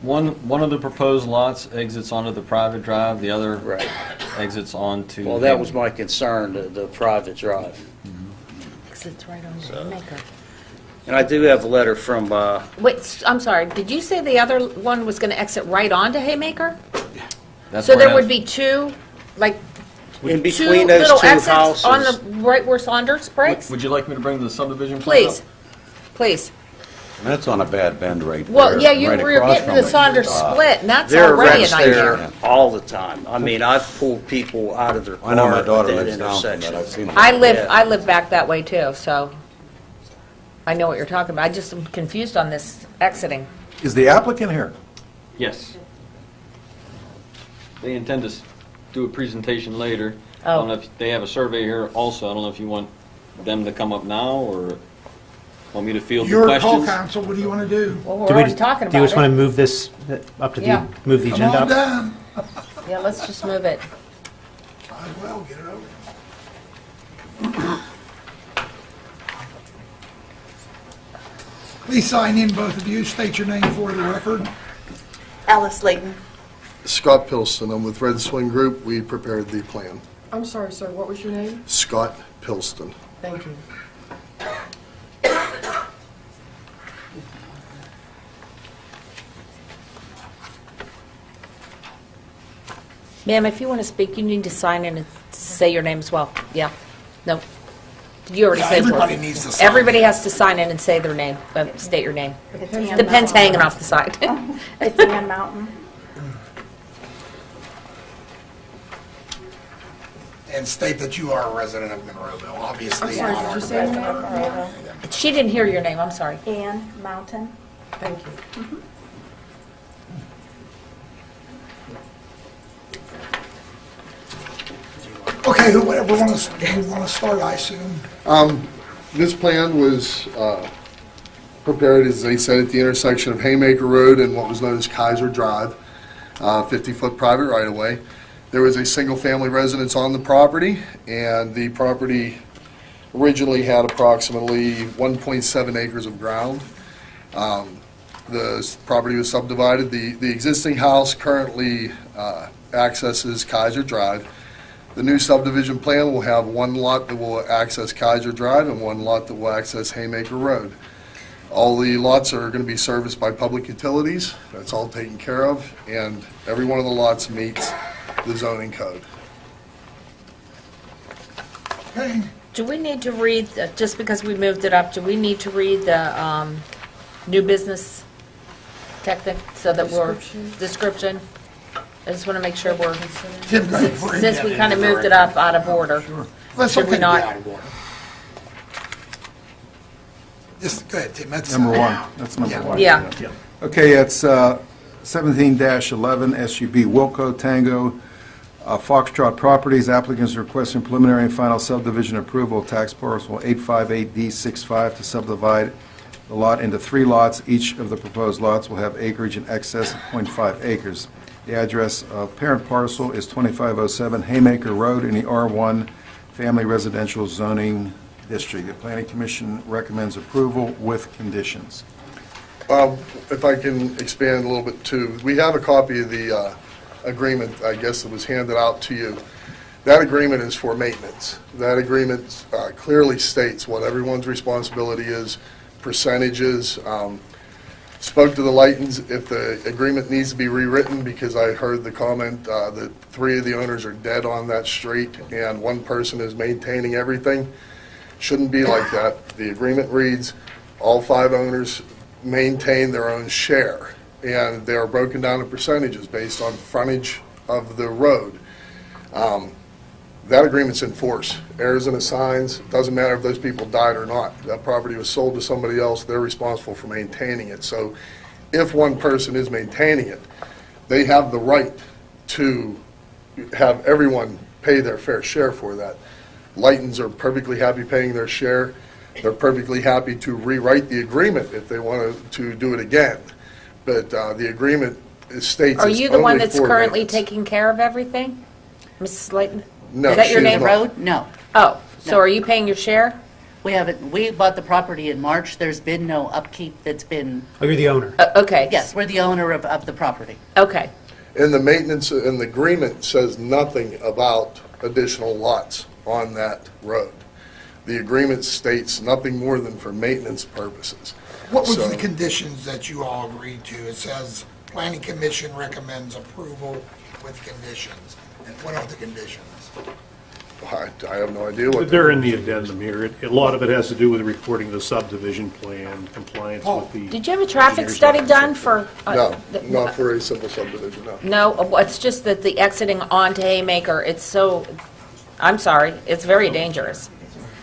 One of the proposed lots exits onto the private drive, the other Right. exits onto... Well, that was my concern, the private drive. It's right on the Haymaker. And I do have a letter from, Wait, I'm sorry, did you say the other one was going to exit right onto Haymaker? That's So where there it would has- be 2, like, in 2 between those little 2 exits houses. on the right where Saunders breaks? Would you like me to bring the subdivision plan Please, up? please. That's on a bad bend right there. Well, yeah, you right were across getting from the it. Saunders split, and that's There are already a wrecks there nightmare. all the time. I've pulled people out of their car I know my at daughter that lives down from intersection. that, I've seen it. I live back that way too, so I know what you're talking about. I just am confused on this exiting. Is the applicant here? Yes. They intend to do a presentation later. I Oh. don't know if they have a survey here also. I don't know if you want them to come up now or want me to field the Your call, questions. council, what do you want to do? Well, we're already talking Do you about just want to it. move this up to Yeah. move the Come agenda on up? down. Yeah, let's just move it. Might as well get it over. Please sign in, both of you. State your name for the record. Alice Layton. Scott Pilston, I'm with Red Swing Group. We prepared the plan. I'm sorry, sir, what was your name? Scott Pilston. Thank you. Ma'am, if you want to speak, you need to sign in and say your name as well. Yeah. No. You already Yeah, said yours. everybody needs to sign Everybody in. has to sign in and say their name, state your name. It's Ann The pen's Mountain. hanging off the side. It's Ann Mountain. And state that you are a resident of Monroeville, obviously. I'm sorry, not did our you say your name? developer. She didn't hear your name, I'm sorry. Ann Mountain. Thank you. Okay, whoever want to start, I assume. This plan was prepared, as they said, at the intersection of Haymaker Road and what was known as Kaiser Drive, 50-foot private right-of-way. There was a single-family residence on the property, and the property originally had approximately 1.7 acres of ground. The property was subdivided. The existing house currently accesses Kaiser Drive. The new subdivision plan will have one lot that will access Kaiser Drive and one lot that will access Haymaker Road. All the lots are going to be serviced by public utilities. That's all taken care of, and every one of the lots meets the zoning code. Okay. Do we need to read, just because we moved it up, do we need to read the new business technic so that we're, description? I just want to make sure we're, Tim, go ahead before you since get we into kind of the moved it record. up out of order. Let's Should hope we it not? be out of order. Just, go ahead, Tim, that's. Number one, that's number Yeah. one. Yeah. Okay, it's 17-11 SUB Wilco Tango Foxtrot Properties. Applicants requesting preliminary and final subdivision approval of tax parcel 858D65 to subdivide the lot into 3 lots. Each of the proposed lots will have acreage in excess of .5 acres. The address of parent parcel is 2507 Haymaker Road in the R1 Family Residential Zoning District. The Planning Commission recommends approval with conditions. If I can expand a little bit too, we have a copy of the agreement, I guess, that was handed out to you. That agreement is for maintenance. That agreement clearly states what everyone's responsibility is, percentages. Spoke to the Lightons if the agreement needs to be rewritten, because I heard the comment that 3 of the owners are dead on that street and 1 person is maintaining everything. Shouldn't be like that. The agreement reads, all 5 owners maintain their own share, and they are broken down in percentages based on frontage of the road. That agreement's in force. Errors and assigns, doesn't matter if those people died or not. That property was sold to somebody else, they're responsible for maintaining it. So if one person is maintaining it, they have the right to have everyone pay their fair share for that. Lightons are perfectly happy paying their share. They're perfectly happy to rewrite the agreement if they want to do it again. But the agreement states Are it's you the one only that's for currently maintenance. taking care of everything? Mrs. Layton? No, Is that your she is name? not. Road? No. Oh, so No. are you paying your share? We haven't, we bought the property in March. There's been no upkeep that's been, Oh, you're the owner. Okay. yes, we're the owner of the property. Okay. And the maintenance, and the agreement says nothing about additional lots on that road. The agreement states nothing more than for maintenance purposes. What was So- the conditions that you all agreed to? It says, Planning Commission recommends approval with conditions. And what are the conditions? I have no idea what. They're in the addendum here. A lot of it has to do with recording the subdivision plan, compliance with the... Did you have a traffic engineer's study office. done for? No, not for a simple subdivision, no. No, it's just that the exiting onto Haymaker, it's so, I'm sorry, it's very dangerous.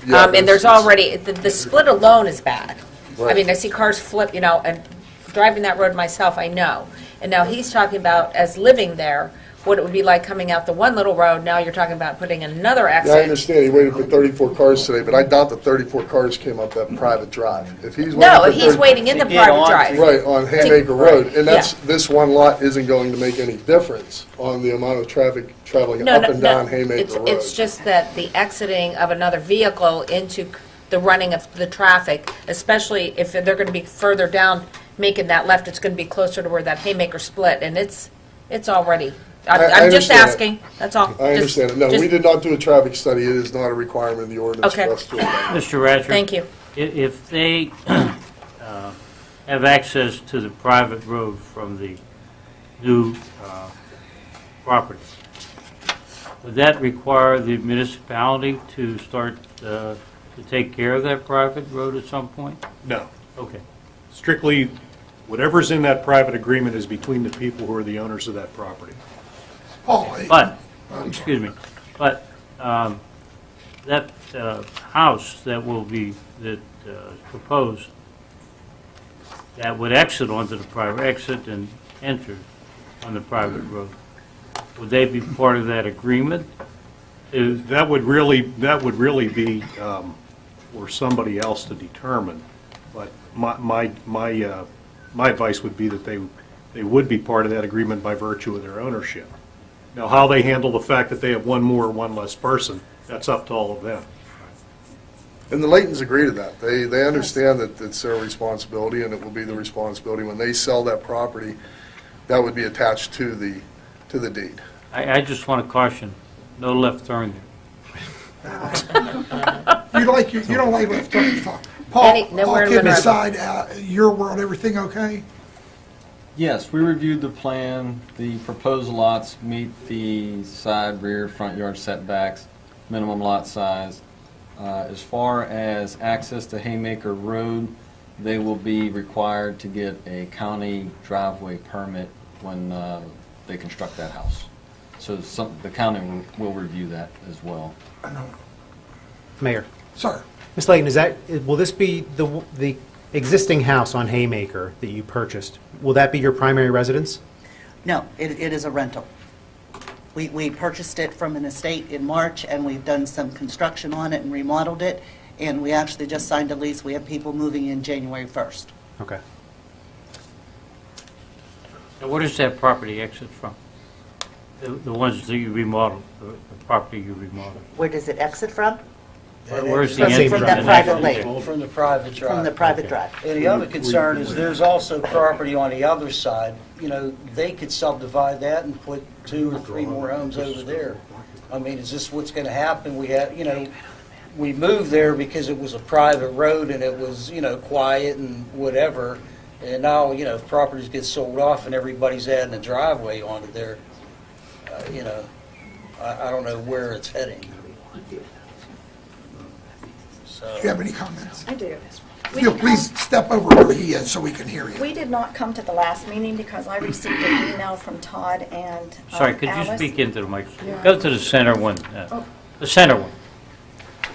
Yeah, And there's it's- already, the split alone is bad. I Right. mean, I see cars flip, and driving that road myself, I know. And now he's talking about as living there, what it would be like coming out the one little road. Now you're talking about putting another Yeah, I exit. understand, he waited for 34 cars today, but I doubt the 34 cars came up that private drive. If he's waiting No, for he's 30 waiting in the To get private on drive. Right, on Haymaker Road, and Yeah. this one lot isn't going to make any difference on the amount of traffic traveling No, up no, and down no. Haymaker Road. It's just that the exiting of another vehicle into the running of the traffic, especially if they're going to be further down, making that left, it's going to be closer to where that Haymaker split, and it's already, I I'm just understand it. asking, that's all. I Just- understand it. No, just- we did not do a traffic study. It is not a requirement in the ordinance Okay. for us to. Mr. Ratcher? Thank you. If they have access to the private road from the new property, would that require the municipality to start to take care of that private road at some point? No. Okay. Strictly, whatever's in that private agreement is between the people who are the owners of that property. Paul, But, excuse me, but that house that will be, that is proposed, that would exit onto the private, exit and enter on the private road, would they be part of that agreement? That would really be for somebody else to determine. But my advice would be that they would be part of that agreement by virtue of their ownership. Now, how they handle the fact that they have one more or one less person, that's up to all of them. And the Laytons agree to that. They understand that it's their responsibility, and it will be the responsibility when they sell that property, that would be attached to the deed. I just want to caution, no left turn there. you don't like left turns, Paul. Paul, Nowhere all in kidding Monroeville. aside, your world, everything okay? Yes, we reviewed the plan. The proposed lots meet the side, rear, front yard setbacks, minimum lot size. As far as access to Haymaker Road, they will be required to get a county driveway permit when they construct that house. So the county will review that as well. Mayor. Sir. Ms. Layton, will this be the existing house on Haymaker that you purchased? Will that be your primary residence? No, it is a rental. We purchased it from an estate in March, and we've done some construction on it and remodeled it, and we actually just signed a lease. We have people moving in January 1st. Okay. Now, where does that property exit from? The ones that you remodeled, the property you remodeled? Where does it exit from? Where's the From entrance? the private lane, From the private drive. from the private drive. And the other concern is there's also property on the other side. You know, they could subdivide that and put 2 or 3 more homes over there. I mean, is this what's going to happen? We have, you know, we moved there because it was a private road and it was, you know, quiet and whatever. And now, you know, if properties get sold off and everybody's adding a driveway onto there, you know, I don't know where it's heading. So. Do you have any comments? I do. Please step over where he is so we can hear you. We did not come to the last meeting because I received an email from Todd and Sorry, could you Alice. speak into the mic? Yeah. Go to the center one. Oh. The center one.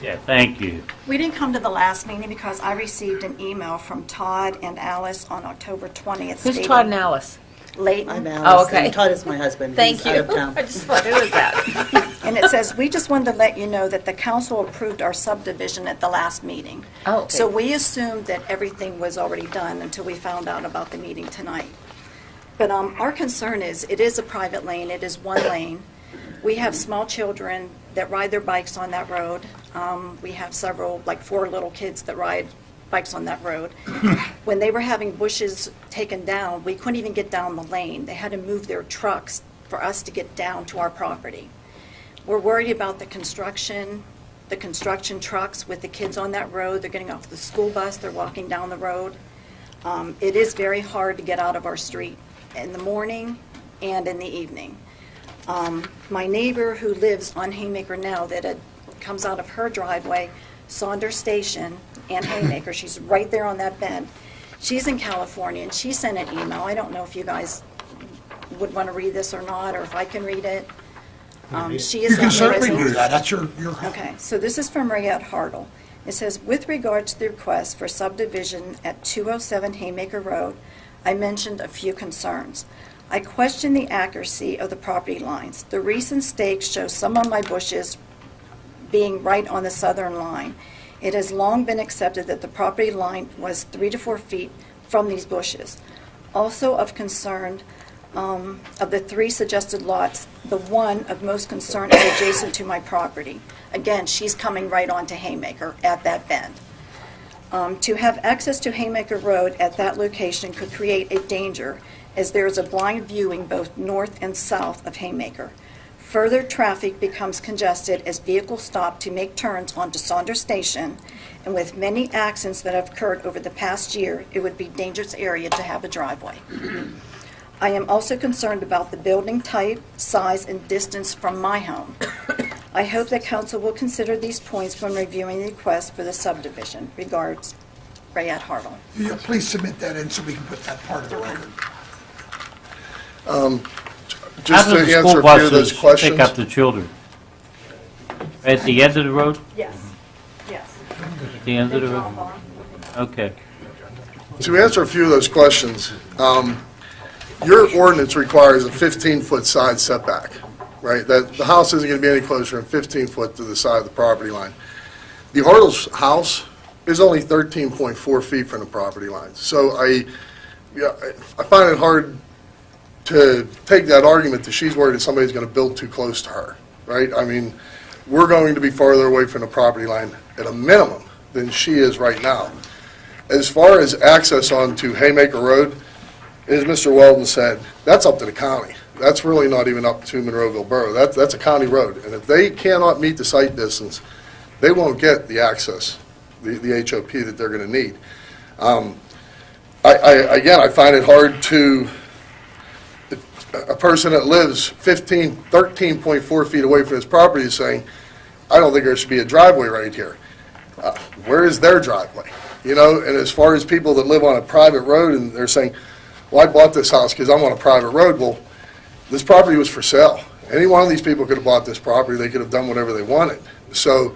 Yeah, thank you. We didn't come to the last meeting because I received an email from Todd and Alice on October 20th. Who's stating- Todd and Alice? Layton. I'm Oh, Alice, okay. and Todd is my husband. Thank He's you. out of town. I just thought, who is that? And it says, "We just wanted to let you know that the council approved our subdivision at the last meeting." Oh, okay. So we assumed that everything was already done until we found out about the meeting tonight. But our concern is, it is a private lane, it is one lane. We have small children that ride their bikes on that road. We have several, like 4 little kids that ride bikes on that road. When they were having bushes taken down, we couldn't even get down the lane. They had to move their trucks for us to get down to our property. We're worried about the construction trucks with the kids on that road. They're getting off the school bus, they're walking down the road. It is very hard to get out of our street in the morning and in the evening. My neighbor who lives on Haymaker now, that it comes out of her driveway, Saunders Station and Haymaker, she's right there on that bend. She's in California, and she sent an email. I don't know if you guys would want to read this or not, or if I can read it. She is You can not certainly resident. do that. That's your Okay, so this is from Mariette Hartle. It says, "With regard to the request for subdivision at 207 Haymaker Road, I mentioned a few concerns. I question the accuracy of the property lines. The recent stakes show some of my bushes being right on the southern line. It has long been accepted that the property line was 3 to 4 feet from these bushes. Also of concern, of the 3 suggested lots, the one of most concern is adjacent to my property. Again, she's coming right onto Haymaker at that bend. To have access to Haymaker Road at that location could create a danger, as there is a blind viewing both north and south of Haymaker. Further traffic becomes congested as vehicles stop to make turns onto Saunders Station, and with many accidents that have occurred over the past year, it would be a dangerous area to have a driveway. I am also concerned about the building type, size, and distance from my home. I hope that council will consider these points when reviewing the request for the subdivision. Regards, Rayette Hartle. Yeah, please submit that in so we can put that part of the record. Just How to do the answer school a few of those buses questions. pick up the children? At the end of the road? Yes, yes. At the end of the road? Okay. To answer a few of those questions, your ordinance requires a 15-foot side setback, right? That the house isn't going to be any closer than 15 foot to the side of the property line. The Hartle's house is only 13.4 feet from the property line. So I find it hard to take that argument that she's worried that somebody's going to build too close to her, right? I mean, we're going to be farther away from the property line at a minimum than she is right now. As far as access onto Haymaker Road, as Mr. Weldon said, that's up to the county. That's really not even up to Monroeville Borough. That's a county road. And if they cannot meet the site distance, they won't get the access, the HOP that they're going to need. Again, I find it hard to, a person that lives 13.4 feet away from his property is saying, I don't think there should be a driveway right here. Where is their driveway? You know, and as far as people that live on a private road and they're saying, well, I bought this house because I'm on a private road. Well, this property was for sale. Any one of these people could have bought this property. They could have done whatever they wanted. So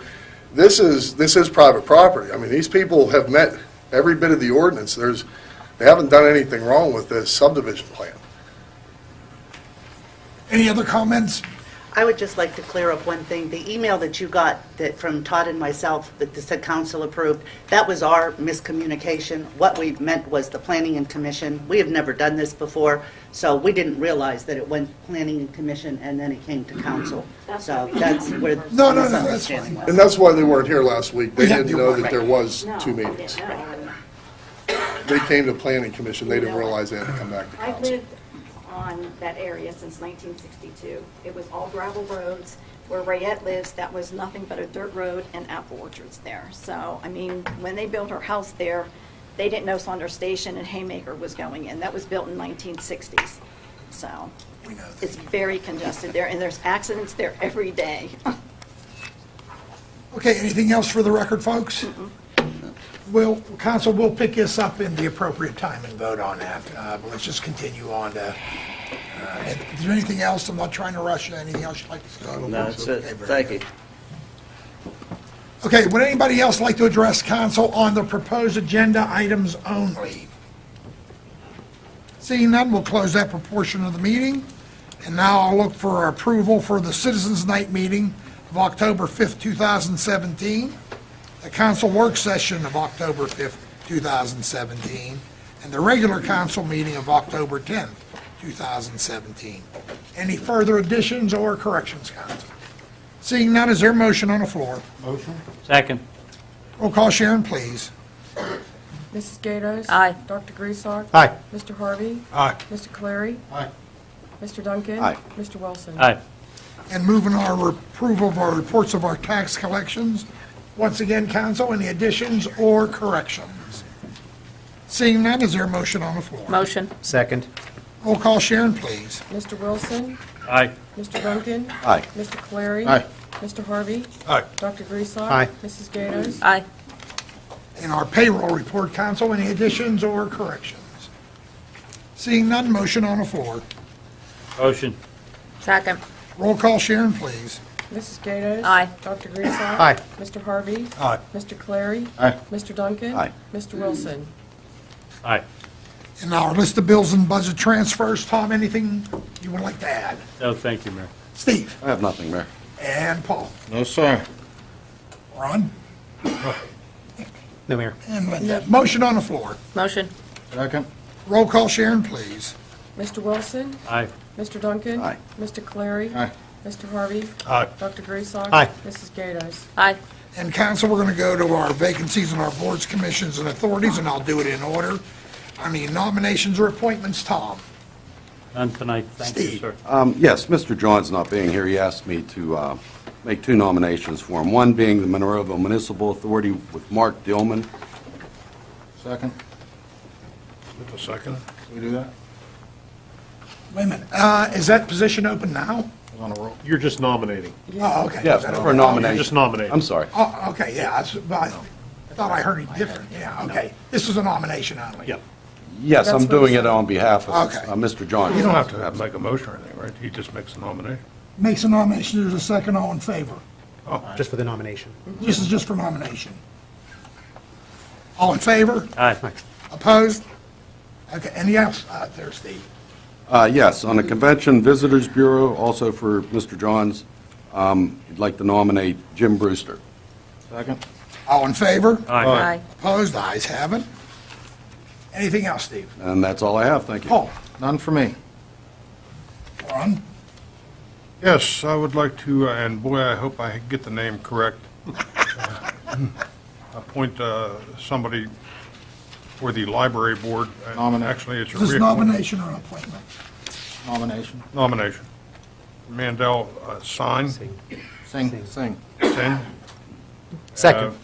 this is private property. I mean, these people have met every bit of the ordinance. They haven't done anything wrong with this subdivision plan. Any other comments? I would just like to clear up one thing. The email that you got from Todd and myself that said council approved, that was our miscommunication. What we meant was the planning and commission. We have never done this before, so we didn't realize that it went planning and commission and then it came to council. So that's where the No, that's misunderstanding fine. was. And that's why they weren't here last week. They Yeah, didn't you're know right. that there was 2 meetings. They came to planning commission. They didn't realize they had to come back to I've council. lived on that area since 1962. It was all gravel roads. Where Rayette lives, that was nothing but a dirt road and apple orchards there. So, I mean, when they built her house there, they didn't know Saunders Station and Haymaker was going in. That was built in 1960s. So, it's very congested there, and there's accidents there every day. Okay, anything else for the record, folks? Council will pick this up in the appropriate time and vote on that. But let's just continue on to, is there anything else? I'm not trying to rush you. Anything else you'd like to say? No, that's it. Okay, very Thank good. you. Okay, would anybody else like to address council on the proposed agenda items only? Seeing none, we'll close that portion of the meeting. And now I'll look for approval for the Citizens Night meeting of October 5th, 2017, the council work session of October 5th, 2017, and the regular council meeting of October 10th, 2017. Any further additions or corrections, council? Seeing none, is there a motion on the floor? Motion? Second. Roll call, Sharon, please. Mrs. Gatos? Aye. Dr. Griesach? Aye. Mr. Harvey? Aye. Mr. Clary? Aye. Mr. Duncan? Aye. Mr. Wilson? Aye. And moving our approval of our reports of our tax collections. Once again, council, any additions or corrections? Seeing none, is there a motion on the floor? Motion. Second. Roll call, Sharon, please. Mr. Wilson? Aye. Mr. Duncan? Aye. Mr. Clary? Aye. Mr. Harvey? Aye. Dr. Griesach? Aye. Mrs. Gatos? Aye. In our payroll report, council, any additions or corrections? Seeing none, motion on the floor. Motion. Second. Roll call, Sharon, please. Mrs. Gatos? Aye. Dr. Griesach? Aye. Mr. Harvey? Aye. Mr. Clary? Aye. Mr. Duncan? Aye. Mr. Wilson? Aye. And our list of bills and budget transfers, Tom, anything you would like to add? No, thank you, Mayor. Steve? I have nothing, Mayor. And Paul? No, sir. Ron? No, Mayor. And Linda. Motion on the floor. Motion. Second. Roll call, Sharon, please. Mr. Wilson? Aye. Mr. Duncan? Aye. Mr. Clary? Aye. Mr. Harvey? Aye. Dr. Griesbach? Aye. Mrs. Gatos? Aye. And council, we're going to go to our vacancies on our boards, commissions, and authorities, and I'll do it in order. I mean, nominations or appointments, Tom? None tonight, thank you, Steve. sir. Yes, Mr. John's not being here. He asked me to make two nominations for him, one being the Monroeville Municipal Authority with Mark Dillman. Second. With a second? Can we do that? Wait a minute. Is that position open now? I was on a roll. You're just nominating. Oh, okay. Yes, Is that for open? nomination. Just nominating. I'm sorry. Oh, okay, yeah. I thought I heard it different. Yeah, okay. This is a nomination only. Yep. Yes, That's I'm what doing he it said. on behalf of Okay. Mr. John. You don't have to make a motion or anything, right? He just makes a nomination. Makes a nomination. There's a second. All in favor? Just for the nomination. This is just for nomination. All in favor? Aye. Opposed? Okay, any else? There's Steve. Yes, on the Convention Visitors Bureau, also for Mr. Johns, I'd like to nominate Jim Brewster. Second. All in favor? Aye. Opposed? Ayes have it. Anything else, Steve? And that's all I have, thank you. Paul? None for me. Ron? Yes, I would like to, and boy, I hope I get the name correct, appoint somebody for the library board. Nominate. Actually, it's a Is this reappointment. nomination or an appointment? Nomination. Nomination. Mandel, sign. Sing. Sing. Second.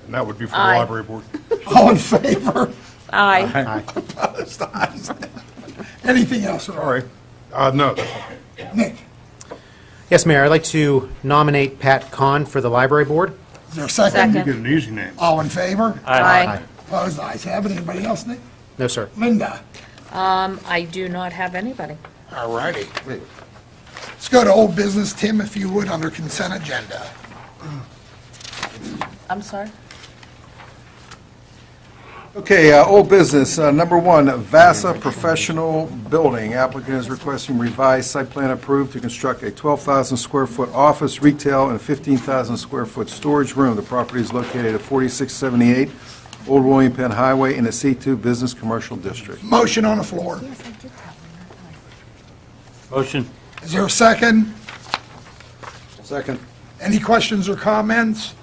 And that would be for the Aye. library board. All in favor? Aye. Aye. Opposed? Ayes have it. Anything else? Sorry. No, that's all. Nick? Yes, Mayor, I'd like to nominate Pat Kahn for the library board. Is there a second? You get an easy name. All in favor? Aye. Opposed? Ayes have it. Anybody else, Nick? No, sir. Linda? I do not have anybody. All righty. Let's go to old business. Tim, if you would, under consent agenda. I'm sorry? Okay, old business, number one, Vasa Professional Building. Applicant is requesting revised site plan approved to construct a 12,000 square foot office, retail, and a 15,000 square foot storage room. The property is located at 4678 Old William Penn Highway in the C2 Business Commercial District. Motion on the floor. Motion. Is there a second? Second. Any questions or comments?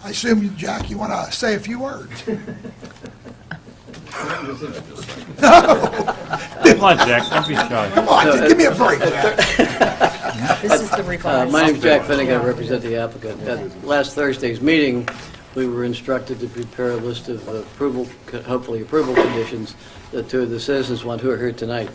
I assume, Jack, you want to say a few words? Come on, Jack, don't be shy. Come on, just give me a break, Jack. This is the revised. My name's Jack Finnegan, I represent the applicant. At last Thursday's meeting, we were instructed to prepare a list of approval, hopefully approval conditions that two of the citizens want who are here tonight,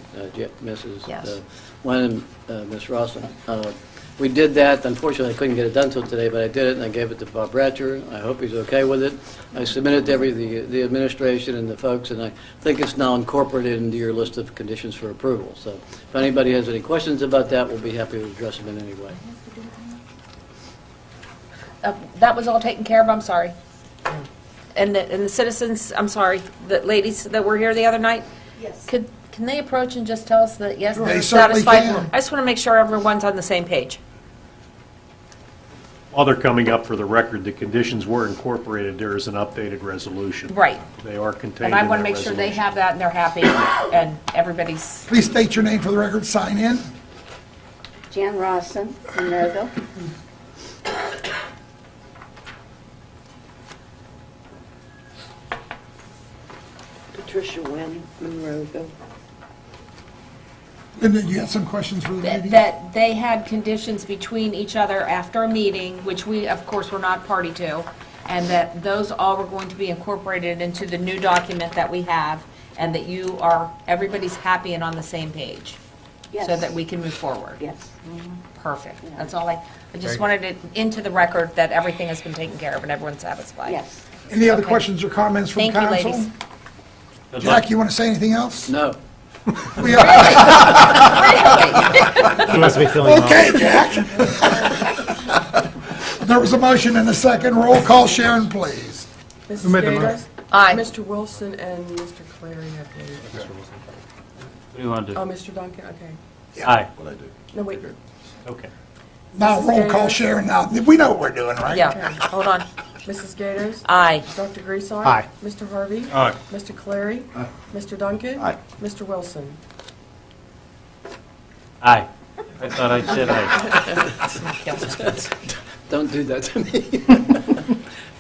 Mrs. Yes. Wen and Ms. Rosslin. We did that. Unfortunately, I couldn't get it done till today, but I did it, and I gave it to Bob Ratcher. I hope he's okay with it. I submitted to the administration and the folks, and I think it's now incorporated into your list of conditions for approval. So if anybody has any questions about that, we'll be happy to address them in any way. That was all taken care of, I'm sorry. And the citizens, I'm sorry, the ladies that were here the other night? Yes. Can they approach and just tell us that, yes, They they're certainly satisfied? can. I just want to make sure everyone's on the same page. While they're coming up for the record, the conditions were incorporated. There is an updated resolution. Right. They are contained And in I want to that make sure they resolution. have that and they're happy and everybody's, Please state your name for the record, sign in. Jan Rawson, Monroeville. Patricia Wen, Monroeville. Linda, you have some questions for the lady? that they had conditions between each other after a meeting, which we, of course, were not party to, and that those all were going to be incorporated into the new document that we have, and that everybody's happy and on the same page. So Yes. that we can move forward. Yes. Perfect. That's all I just wanted it into the record that everything has been taken care of and everyone's satisfied. Yes. Any other Okay. questions or comments from Thank you, council? ladies. Jack, you want to say anything else? No. We are. He must be feeling well. Okay, Jack. There was a motion and a second. Roll call, Sharon, please. Mrs. Gatos? Aye. Mr. Wilson and Mr. Clary, I believe. What do you want to do? Oh, Mr. Duncan, okay. Aye. No, wait. Okay. Now, Mrs. roll call, Gators? Sharon, now, we know what we're doing, right? Yeah, hold on. Mrs. Gators? Aye. Dr. Griesau? Aye. Mr. Harvey? Aye. Mr. Clary? Aye. Mr. Duncan? Aye. Mr. Wilson? Aye. I thought I said aye. Don't do that to me.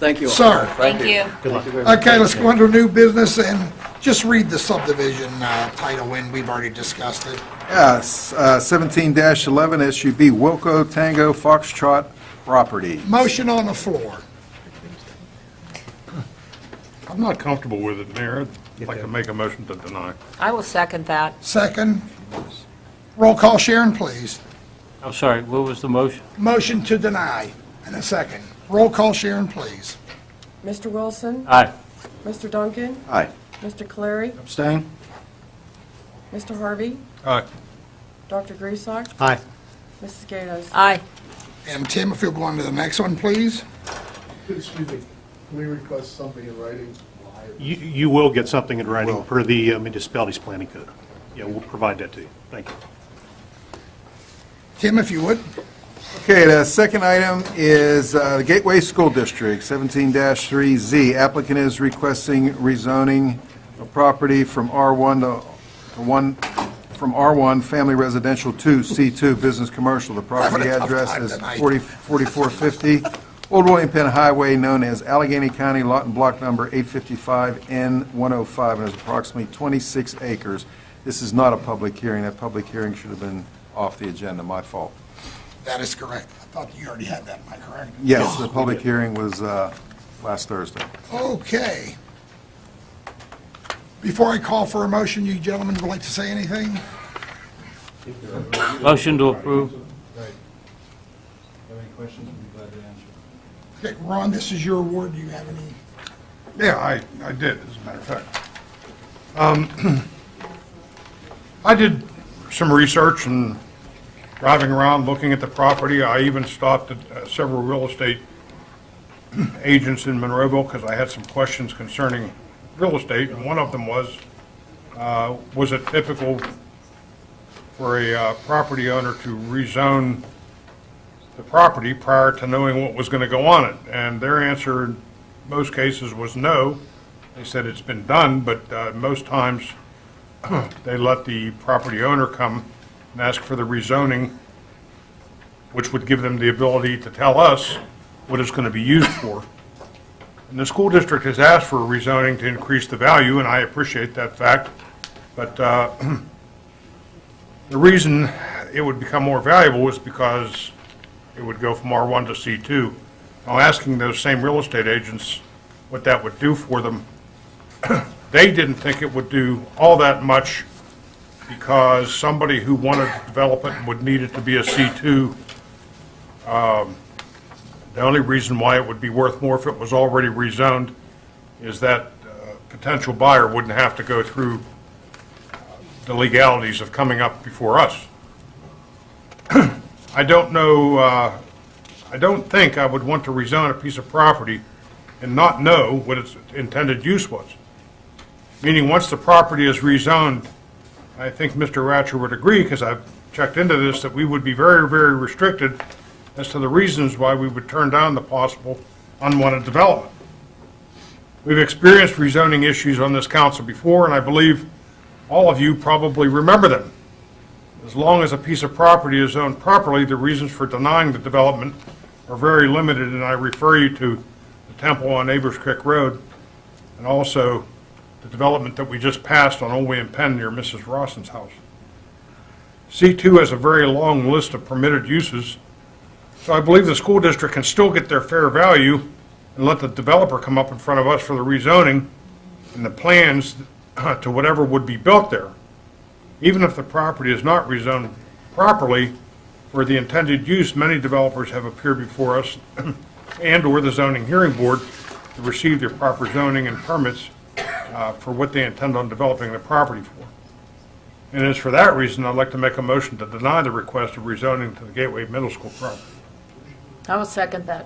Thank you all. Sir. Thank you. Good luck. Okay, let's go under new business and just read the subdivision title in. We've already discussed it. Yes, 17-11 SUB Wilco Tango Foxtrot property. Motion on the floor. I'm not comfortable with it, Mayor. I'd like to make a motion to deny. I will second that. Second. Roll call, Sharon, please. I'm sorry, what was the motion? Motion to deny, and a second. Roll call, Sharon, please. Mr. Wilson? Aye. Mr. Duncan? Aye. Mr. Clary? Abstain? Mr. Harvey? Aye. Dr. Griesau? Aye. Mrs. Gatos? Aye. And Tim, if you'll go on to the next one, please. Excuse me, can we request something in writing? You will get something in writing per the municipality's planning code. Yeah, we'll provide that to you. Thank you. Tim, if you would. Okay, the second item is the Gateway School District, 17-3Z. Applicant is requesting rezoning of property from from R1 Family Residential to C2 Business Commercial. The property Having a tough address time is tonight. 4450 Old William Penn Highway, known as Allegheny County, lot and block number 855N105, and is approximately 26 acres. This is not a public hearing. That public hearing should have been off the agenda, my fault. That is correct. I thought you already had that, am I correct? Yes, the public hearing was last Thursday. Okay. Before I call for a motion, you gentlemen would like to say anything? Motion to approve. Any questions, we'll be glad to answer. Okay, Ron, this is your award. Do you have any? Yeah, I did, as a matter of fact. I did some research and driving around, looking at the property. I even stopped at several real estate agents in Monroeville because I had some questions concerning real estate, and one of them was it typical for a property owner to rezone the property prior to knowing what was going to go on it? And their answer in most cases was no. They said it's been done, but most times they let the property owner come and ask for the rezoning, which would give them the ability to tell us what it's going to be used for. And the school district has asked for a rezoning to increase the value, and I appreciate that fact. But the reason it would become more valuable is because it would go from R1 to C2. Now, asking those same real estate agents what that would do for them, they didn't think it would do all that much because somebody who wanted to develop it would need it to be a C2. The only reason why it would be worth more if it was already rezoned is that potential buyer wouldn't have to go through the legalities of coming up before us. I don't know, I don't think I would want to rezone a piece of property and not know what its intended use was. Meaning, once the property is rezoned, I think Mr. Ratcher would agree, because I've checked into this, that we would be very, very restricted as to the reasons why we would turn down the possible unwanted development. We've experienced rezoning issues on this council before, and I believe all of you probably remember them. As long as a piece of property is zoned properly, the reasons for denying the development are very limited, and I refer you to the Temple on Neighbors Creek Road, and also the development that we just passed on Old William Penn near Mrs. Rawson's house. C2 has a very long list of permitted uses, so I believe the school district can still get their fair value and let the developer come up in front of us for the rezoning and the plans to whatever would be built there. Even if the property is not rezoned properly for the intended use, many developers have appeared before us and or the zoning hearing board to receive their proper zoning and permits for what they intend on developing the property for. And it's for that reason I'd like to make a motion to deny the request of rezoning to the Gateway Middle School property. I will second that.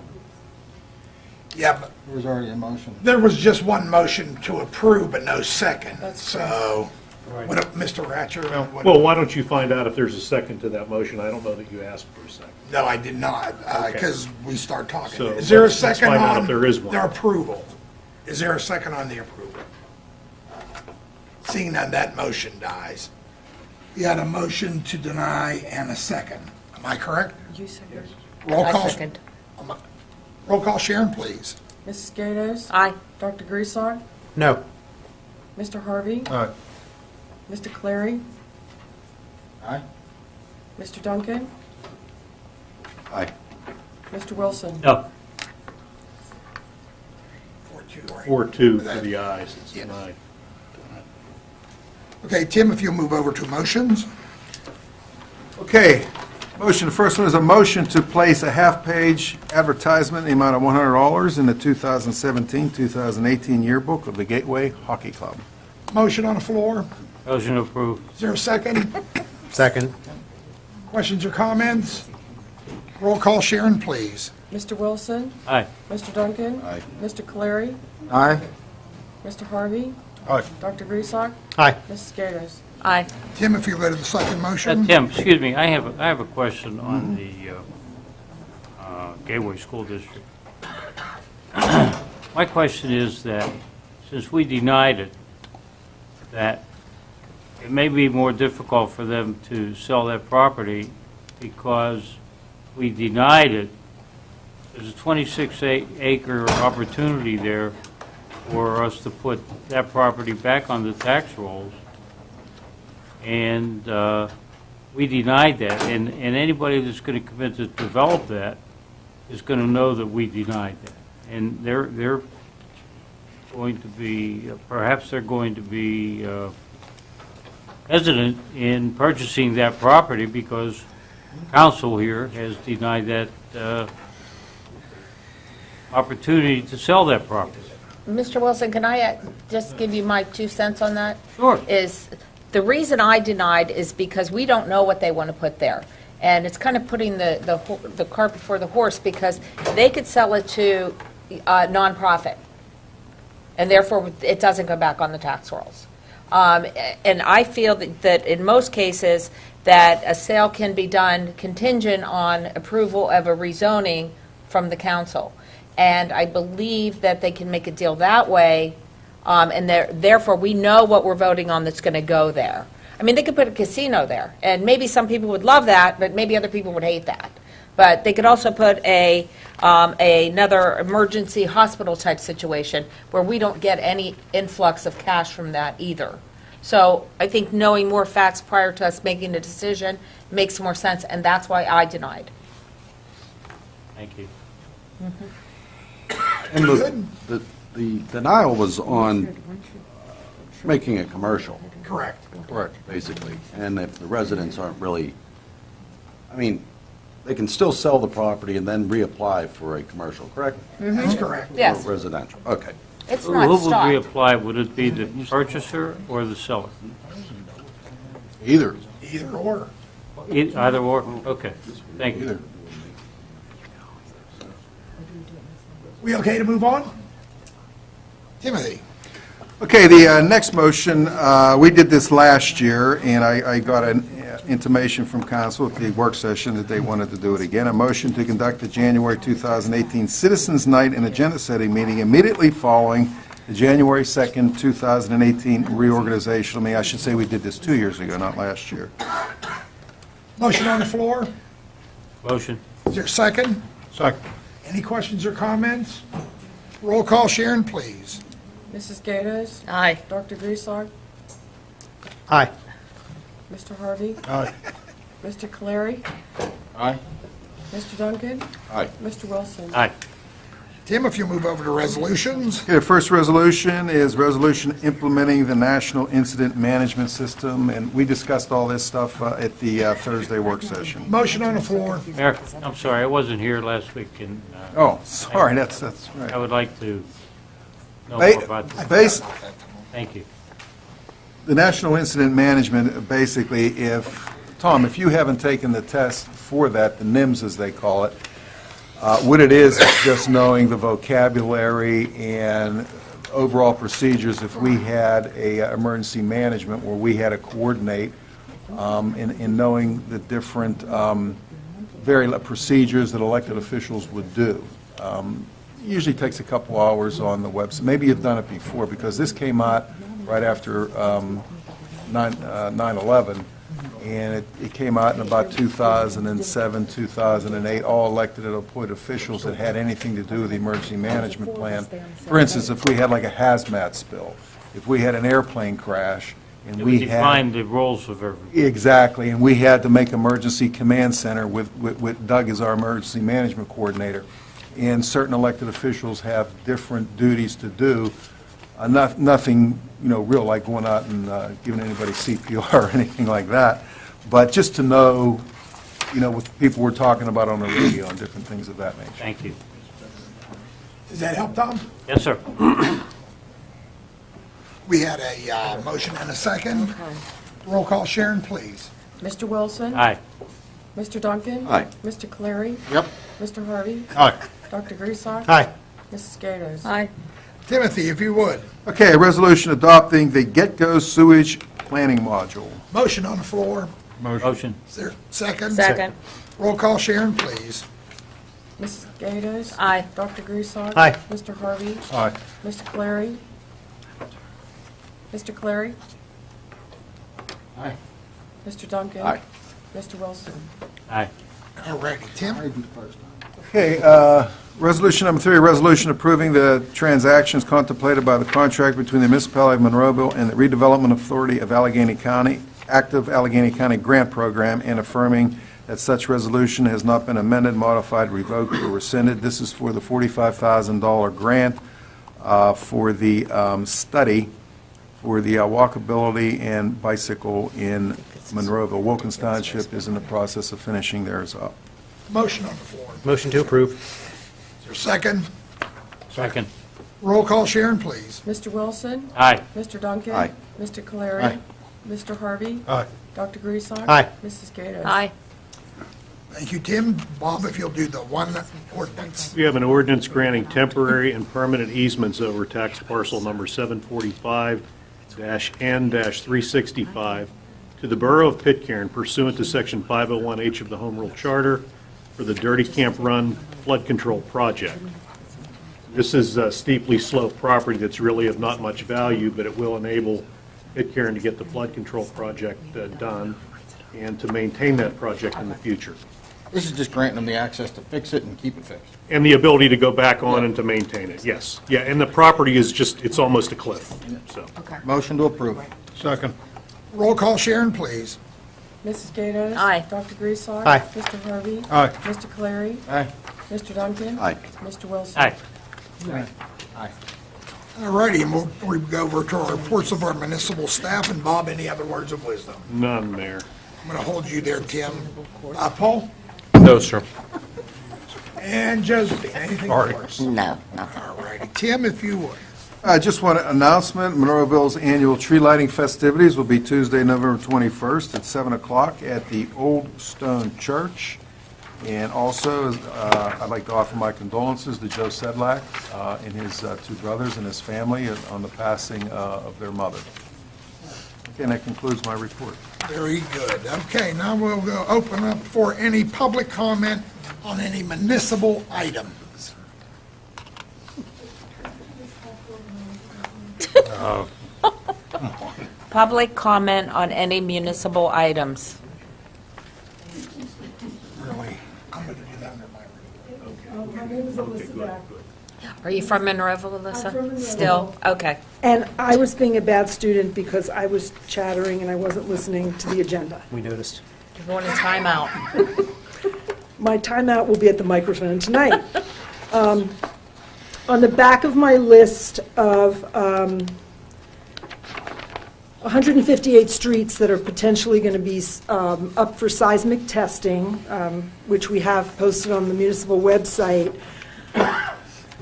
Yeah, but There was already a motion. there was just one motion to approve, but no second. That's So, what, Mr. Ratcher? what- Well, why don't you find out if there's a second to that motion? I don't know that you asked for a second. No, I did not, Okay. because we start talking. So Is there a let's second find out on if there is one. their approval? Is there a second on the approval? Seeing none, that motion dies. We had a motion to deny and a second. Am I correct? You second. Roll I call. second. Roll call, Sharon, please. Mrs. Gatos? Aye. Dr. Griesach? No. Mr. Harvey? Aye. Mr. Clary? Aye. Mr. Duncan? Aye. Mr. Wilson? No. 4-2, right? 4-2 for the ayes, it's Yes. denied. Okay, Tim, if you'll move over to motions. Okay, motion, the first one is a motion to place a half-page advertisement in the amount of $100 in the 2017-2018 yearbook of the Gateway Hockey Club. Motion on the floor. Motion approved. Is there a second? Second. Questions or comments? Roll call, Sharon, please. Mr. Wilson? Aye. Mr. Duncan? Aye. Mr. Clary? Aye. Mr. Harvey? Aye. Dr. Griesach? Aye. Mrs. Gatos? Aye. Tim, if you go to the second motion. Tim, excuse me, I have a question on the Gateway School District. My question is that, since we denied it, that it may be more difficult for them to sell that property because we denied it. There's a 26-acre opportunity there for us to put that property back on the tax rolls. And we denied that, and anybody that's going to commit to develop that is going to know that we denied that. And they're going to be, perhaps they're going to be hesitant in purchasing that property because council here has denied that opportunity to sell that property. Mr. Wilson, can I just give you my 2 cents on that? Sure. Is, the reason I denied is because we don't know what they want to put there. And it's kind of putting the cart before the horse, because they could sell it to a nonprofit, and therefore it doesn't go back on the tax rolls. And I feel that in most cases, that a sale can be done contingent on approval of a rezoning from the council. And I believe that they can make a deal that way, and therefore we know what we're voting on that's going to go there. I mean, they could put a casino there, and maybe some people would love that, but maybe other people would hate that. But they could also put another emergency hospital type situation where we don't get any influx of cash from that either. So I think knowing more facts prior to us making a decision makes more sense, and that's why I denied. Thank you. And the denial was on making it commercial. Correct. Correct. Basically. And if the residents aren't really, I mean, they can still sell the property and then reapply for a commercial, correct? That's correct. Yes. Or residential, okay. It's Who not would stopped. reapply? Would it be the purchaser or the seller? Either. Either or. Either or? Okay, thank you. Either. We okay to move on? Timothy? Okay, the next motion, we did this last year, and I got an intimation from council at the work session that they wanted to do it again. A motion to conduct the January 2018 Citizens Night and agenda-setting meeting immediately following the January 2nd, 2018 reorganizational meeting. I should say we did this 2 years ago, not last year. Motion on the floor. Motion. Is there a second? Second. Any questions or comments? Roll call, Sharon, please. Mrs. Gatos? Aye. Dr. Griesach? Aye. Mr. Harvey? Aye. Mr. Clary? Aye. Mr. Duncan? Aye. Mr. Wilson? Aye. Tim, if you move over to resolutions. Okay, the first resolution is resolution implementing the National Incident Management System, and we discussed all this stuff at the Thursday work session. Motion on the floor. Mayor, I'm sorry, I wasn't here last week, and Oh, sorry, that's right. I would like to know more about this. Base, Thank you. The National Incident Management, basically, Tom, if you haven't taken the test for that, the NIMS as they call it, What it is just knowing the vocabulary and overall procedures. If we had a emergency management where we had to coordinate in knowing the different procedures that elected officials would do. Usually takes a couple hours on the website. Maybe you've done it before, because this came out right after 9/11, and it came out in about 2007, 2008. All elected and appointed officials that had anything to do with the emergency management plan. For instance, if we had like a hazmat spill, if we had an airplane crash, and we had... define the roles of everybody. Exactly, and we had to make emergency command center with Doug as our emergency management coordinator. And certain elected officials have different duties to do. Nothing, real like going out and giving anybody CPR or anything like that. But just to know, what people were talking about on the radio and different things of that nature. Thank you. Does that help, Tom? Yes, sir. We had a motion and a second. Roll call, Sharon, please. Mr. Wilson? Aye. Mr. Duncan? Aye. Mr. Cleary? Yep. Mr. Harvey? Aye. Dr. Griesbach? Aye. Mrs. Gatos? Aye. Timothy, if you would. Okay, a resolution adopting the Get-Go sewage planning module. Motion on the floor. Motion. Is there a second? Second. Roll call, Sharon, please. Mrs. Gatos? Aye. Dr. Griesbach? Aye. Mr. Harvey? Aye. Mr. Cleary? Mr. Cleary? Aye. Mr. Duncan? Aye. Mr. Wilson? Aye. All righty, Tim. Okay, resolution number 3, a resolution approving the transactions contemplated by the contract between the Municipality of Monroeville and the Redevelopment Authority of Allegheny County, active Allegheny County grant program, and affirming that such resolution has not been amended, modified, revoked, or rescinded. This is for the $45,000 grant for the study for the walkability and bicycle in Monroeville. Wilkins Township is in the process of finishing theirs up. Motion on the floor. Motion to approve. Is there a second? Second. Roll call, Sharon, please. Mr. Wilson? Aye. Mr. Duncan? Aye. Mr. Cleary? Aye. Mr. Harvey? Aye. Dr. Griesbach? Aye. Mrs. Gatos? Aye. Thank you, Tim. Bob, if you'll do the one ordinance. We have an ordinance granting temporary and permanent easements over tax parcel number 745-N-365 to the Borough of Pitcairn pursuant to Section 501H of the Home Rule Charter for the Dirty Camp Run Flood Control Project. This is a steeply sloped property that's really of not much value, but it will enable Pitcairn to get the flood control project done and to maintain that project in the future. This is just granting them the access to fix it and keep it fixed. And the ability to go back on and to maintain it, yes. Yeah, and the property is just, it's almost a cliff, so. Motion to approve. Second. Roll call, Sharon, please. Mrs. Gatos? Aye. Dr. Griesbach? Aye. Mr. Harvey? Aye. Mr. Cleary? Aye. Mr. Duncan? Aye. Mr. Wilson? Aye. Aye. All righty, and we'll go over to our reports of our municipal staff. And Bob, any other words of wisdom? None, Mayor. I'm going to hold you there, Tim. Paul? No, sir. And Josephine, anything All right. for us? No, nothing. All righty. Tim, if you would. I just want an announcement. Monroeville's annual tree lighting festivities will be Tuesday, November 21st at 7 o'clock at the Old Stone Church. And also, I'd like to offer my condolences to Joe Sedlak and his two brothers and his family on the passing of their mother. Okay, and that concludes my report. Very good. Okay, now we'll go open up for any public comment on any municipal items. Public comment on any municipal items. Really? I'm going to do that under my My name is Alyssa. Are you from Monroeville, Alyssa? I'm from Monroeville. Still? Okay. And I was being a bad student because I was chattering and I wasn't listening to the agenda. We noticed. You're going to timeout. My timeout will be at the microphone tonight. On the back of my list of 158 streets that are potentially going to be up for seismic testing, which we have posted on the municipal website,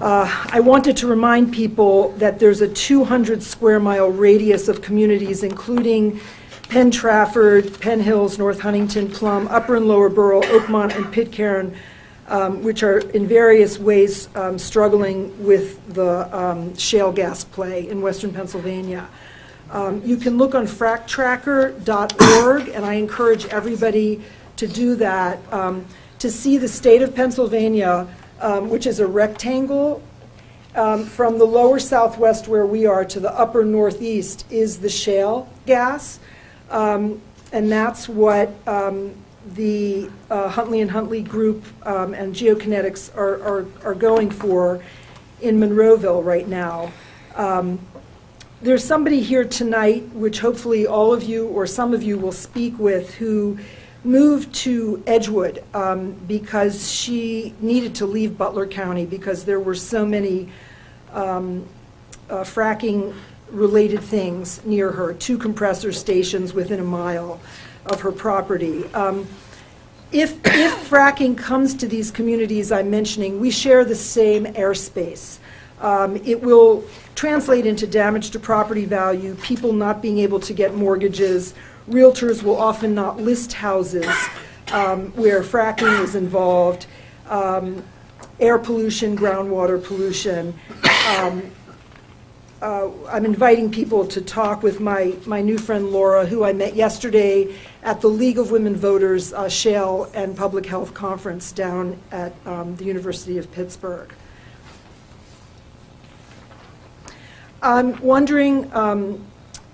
I wanted to remind people that there's a 200 square mile radius of communities, including Penn Trafford, Penn Hills, North Huntington, Plum, Upper and Lower Borough, Oakmont, and Pitcairn, which are in various ways struggling with the shale gas play in western Pennsylvania. You can look on fractracker.org, and I encourage everybody to do that, to see the state of Pennsylvania, which is a rectangle. From the lower southwest where we are to the upper northeast is the shale gas, and that's what the Huntley and Huntley group and Geokinetics are going for in Monroeville right now. There's somebody here tonight, which hopefully all of you or some of you will speak with, who moved to Edgewood because she needed to leave Butler County because there were so many fracking-related things near her, 2 compressor stations within a mile of her property. If fracking comes to these communities I'm mentioning, we share the same airspace. It will translate into damage to property value, people not being able to get mortgages. Realtors will often not list houses where fracking is involved. Air pollution, groundwater pollution. I'm inviting people to talk with my new friend Laura, who I met yesterday at the League of Women Voters Shale and Public Health Conference down at the University of Pittsburgh. I'm wondering,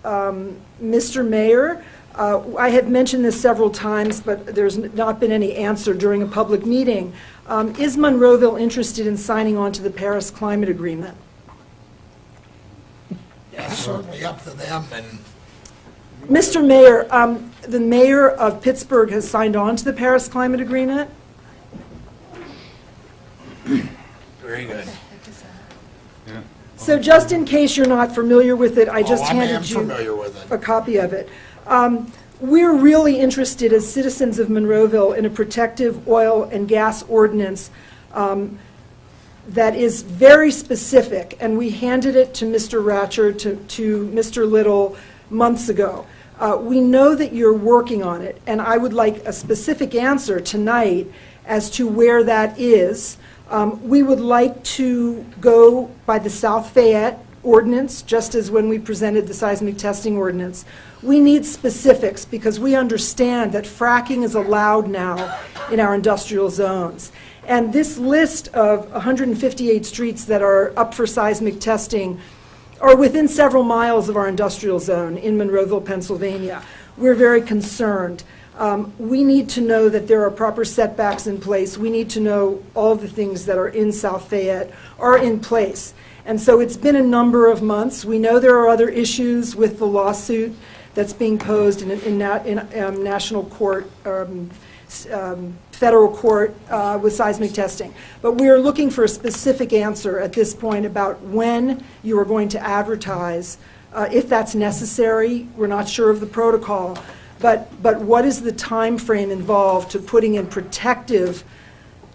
Mr. Mayor, I have mentioned this several times, but there's not been any answer during a public meeting. Is Monroeville interested in signing on to the Paris Climate Agreement? Yeah, it's certainly up to them, and Mr. Mayor, the mayor of Pittsburgh has signed on to the Paris Climate Agreement. very good. So just in case you're not familiar with it, I just I am handed familiar you with it. a copy of it. We're really interested as citizens of Monroeville in a protective oil and gas ordinance that is very specific, and we handed it to Mr. Ratcher, to Mr. Little months ago. We know that you're working on it, and I would like a specific answer tonight as to where that is. We would like to go by the South Fayette ordinance, just as when we presented the seismic testing ordinance. We need specifics because we understand that fracking is allowed now in our industrial zones. And this list of 158 streets that are up for seismic testing are within several miles of our industrial zone in Monroeville, Pennsylvania. We're very concerned. We need to know that there are proper setbacks in place. We need to know all the things that are in South Fayette are in place. And so it's been a number of months. We know there are other issues with the lawsuit that's being posed in national court, federal court with seismic testing. But we are looking for a specific answer at this point about when you are going to advertise, if that's necessary. We're not sure of the protocol. But what is the time frame involved to putting in protective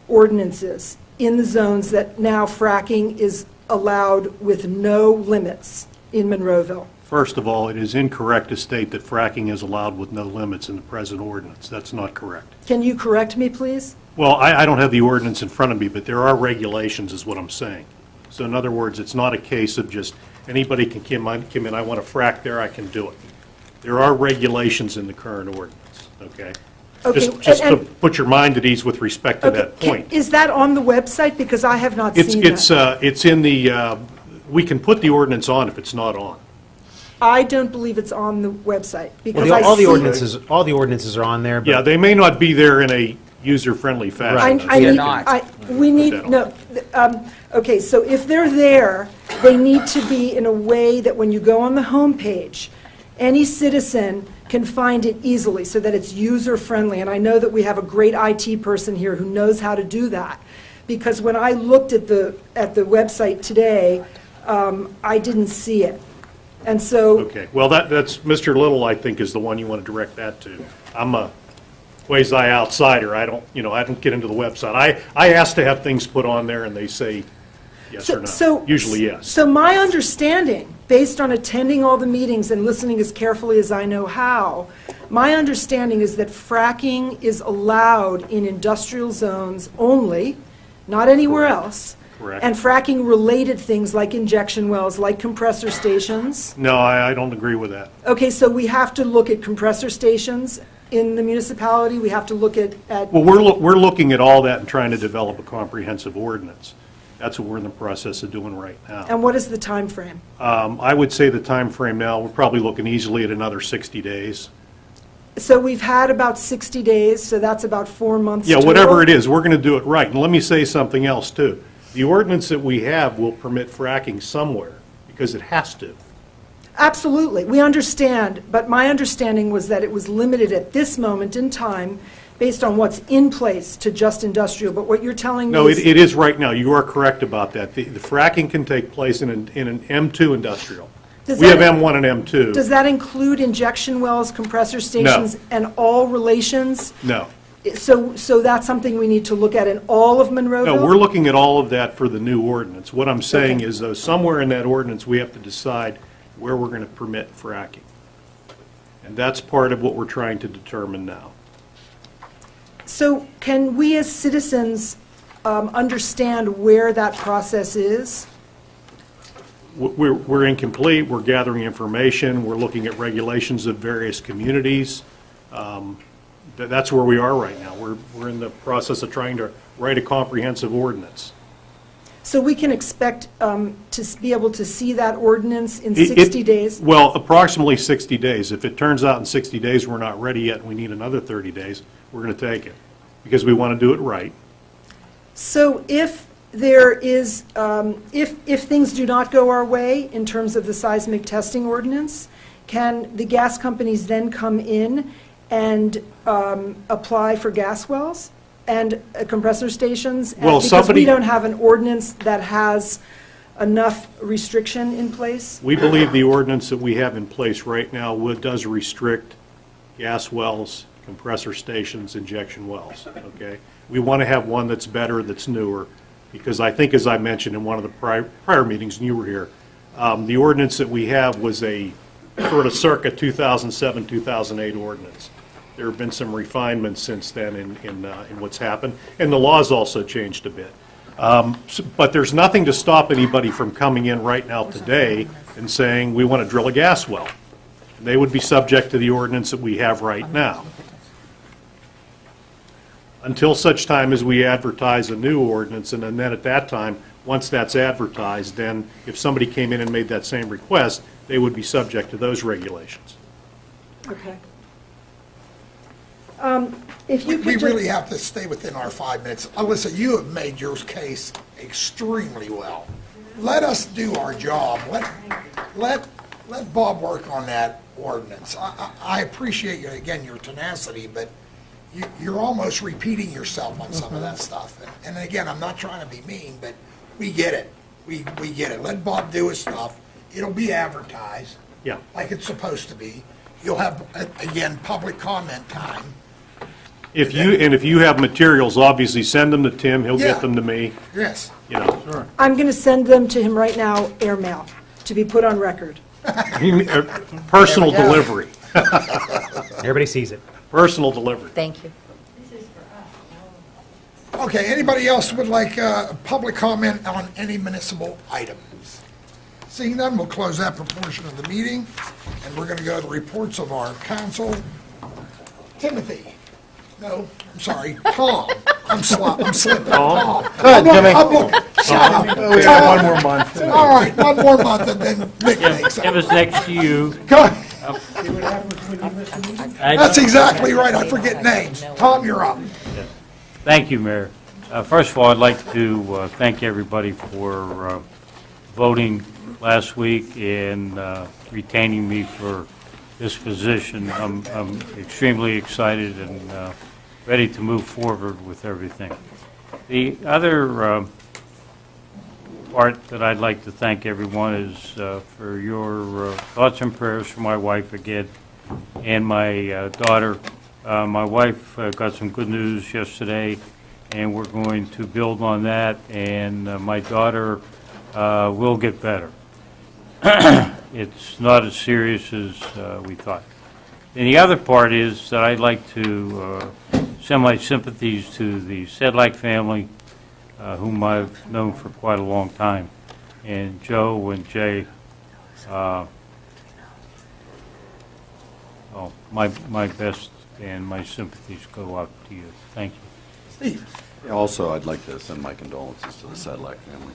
ordinances in the zones that now fracking is allowed with no limits in Monroeville? First of all, it is incorrect to state that fracking is allowed with no limits in the present ordinance. That's not correct. Can you correct me, please? Well, I don't have the ordinance in front of me, but there are regulations, is what I'm saying. So in other words, it's not a case of just anybody can come in, I want to frack there, I can do it. There are regulations in the current ordinance, okay? Okay, Just to and- put your mind at ease with respect to that point. Is that on the website? Because I have not seen that. It's in the, we can put the ordinance on if it's not on. I don't believe it's on the website because Well, I all the see- ordinances are on there. But Yeah, they may not be there in a user-friendly fashion. We need, no, okay, so if they're there, they need to be in a way that when you go on the homepage, any citizen can find it easily so that it's user-friendly. And I know that we have a great IT person here who knows how to do that. Because when I looked at the website today, I didn't see it. And so, Okay, well, that's, Mr. Little, I think, is the one you want to direct that to. I'm a quasi-outsider, I don't get into the website. I asked to have things put on there, and they say, yes or no? So Usually yes. So my understanding, based on attending all the meetings and listening as carefully as I know how, my understanding is that fracking is allowed in industrial zones only, not anywhere else. Correct. And fracking-related things like injection wells, like compressor stations. No, I don't agree with that. Okay, so we have to look at compressor stations in the municipality, we have to look at. Well, we're looking at all that and trying to develop a comprehensive ordinance. That's what we're in the process of doing right now. And what is the time frame? I would say the time frame now, we're probably looking easily at another 60 days. So we've had about 60 days, so that's about 4 months Yeah, total. whatever it is, we're going to do it right. And let me say something else, too. The ordinance that we have will permit fracking somewhere, because it has to. Absolutely, we understand, but my understanding was that it was limited at this moment in time based on what's in place to just industrial, but what you're telling me No, is... it is right now. You are correct about that. The fracking can take place in an M2 industrial. Does We have that- M1 and M2. Does that include injection wells, compressor stations, and all relations? No. So that's something we need to look at in all of Monroeville? No, we're looking at all of that for the new ordinance. What I'm saying is, though, somewhere in that ordinance, we have to decide where we're going to permit fracking. And that's part of what we're trying to determine now. So can we as citizens understand where that process is? We're incomplete, we're gathering information, we're looking at regulations of various communities. That's where we are right now. We're in the process of trying to write a comprehensive ordinance. So we can expect to be able to see that ordinance in 60 days? Well, approximately 60 days. If it turns out in 60 days we're not ready yet and we need another 30 days, we're going to take it, because we want to do it right. So if there is, if things do not go our way in terms of the seismic testing ordinance, can the gas companies then come in and apply for gas wells and compressor stations? Well, because we don't have an ordinance that has enough restriction in place? We believe the ordinance that we have in place right now does restrict gas wells, compressor stations, injection wells, okay? We want to have one that's better, that's newer, because I think, as I mentioned in one of the prior meetings, and you were here, the ordinance that we have was a sort of circa 2007, 2008 ordinance. There have been some refinements since then in what's happened, and the law's also changed a bit. But there's nothing to stop anybody from coming in right now today and saying, we want to drill a gas well. They would be subject to the ordinance that we have right now. Until such time as we advertise a new ordinance, and then at that time, once that's advertised, then if somebody came in and made that same request, they would be subject to those regulations. Okay. If you could We just- really have to stay within our 5 minutes. Alyssa, you have made your case extremely well. Let us do our job. Let Bob work on that ordinance. I appreciate, again, your tenacity, but you're almost repeating yourself on some of that stuff. And again, I'm not trying to be mean, but we get it. We get it. Let Bob do his stuff. It'll be advertised. Yeah. Like it's supposed to be. You'll have, again, public comment time. If you have materials, obviously send them to Tim, he'll Yeah. get them to me, Yes. you know. Sure. I'm going to send them to him right now, airmail, to be put on record. Personal There we go. delivery. Everybody sees it. Personal delivery. Thank you. Okay, anybody else would like public comment on any municipal items? Seeing none, we'll close that portion of the meeting, and we're going to go to the reports of our council. Timothy. No, I'm sorry, Tom. I'm slipping. Tom. Good, Jimmy. Shut up. We got one more month. All right, one more month, and then Nick makes It was next to you. Go. That's exactly right, I forget names. Tom, you're up. Thank you, Mayor. First of all, I'd like to thank everybody for voting last week and retaining me for this position. I'm extremely excited and ready to move forward with everything. The other part that I'd like to thank everyone is for your thoughts and prayers for my wife again and my daughter. My wife got some good news yesterday and we're going to build on that, and my daughter will get better. It's not as serious as we thought. And the other part is that I'd like to send my sympathies to the Sedlak family, whom I've known for quite a long time, and Joe and Jay. My best and my sympathies go out to you. Thank you. Steve? Also, I'd like to send my condolences to the Sedlak family.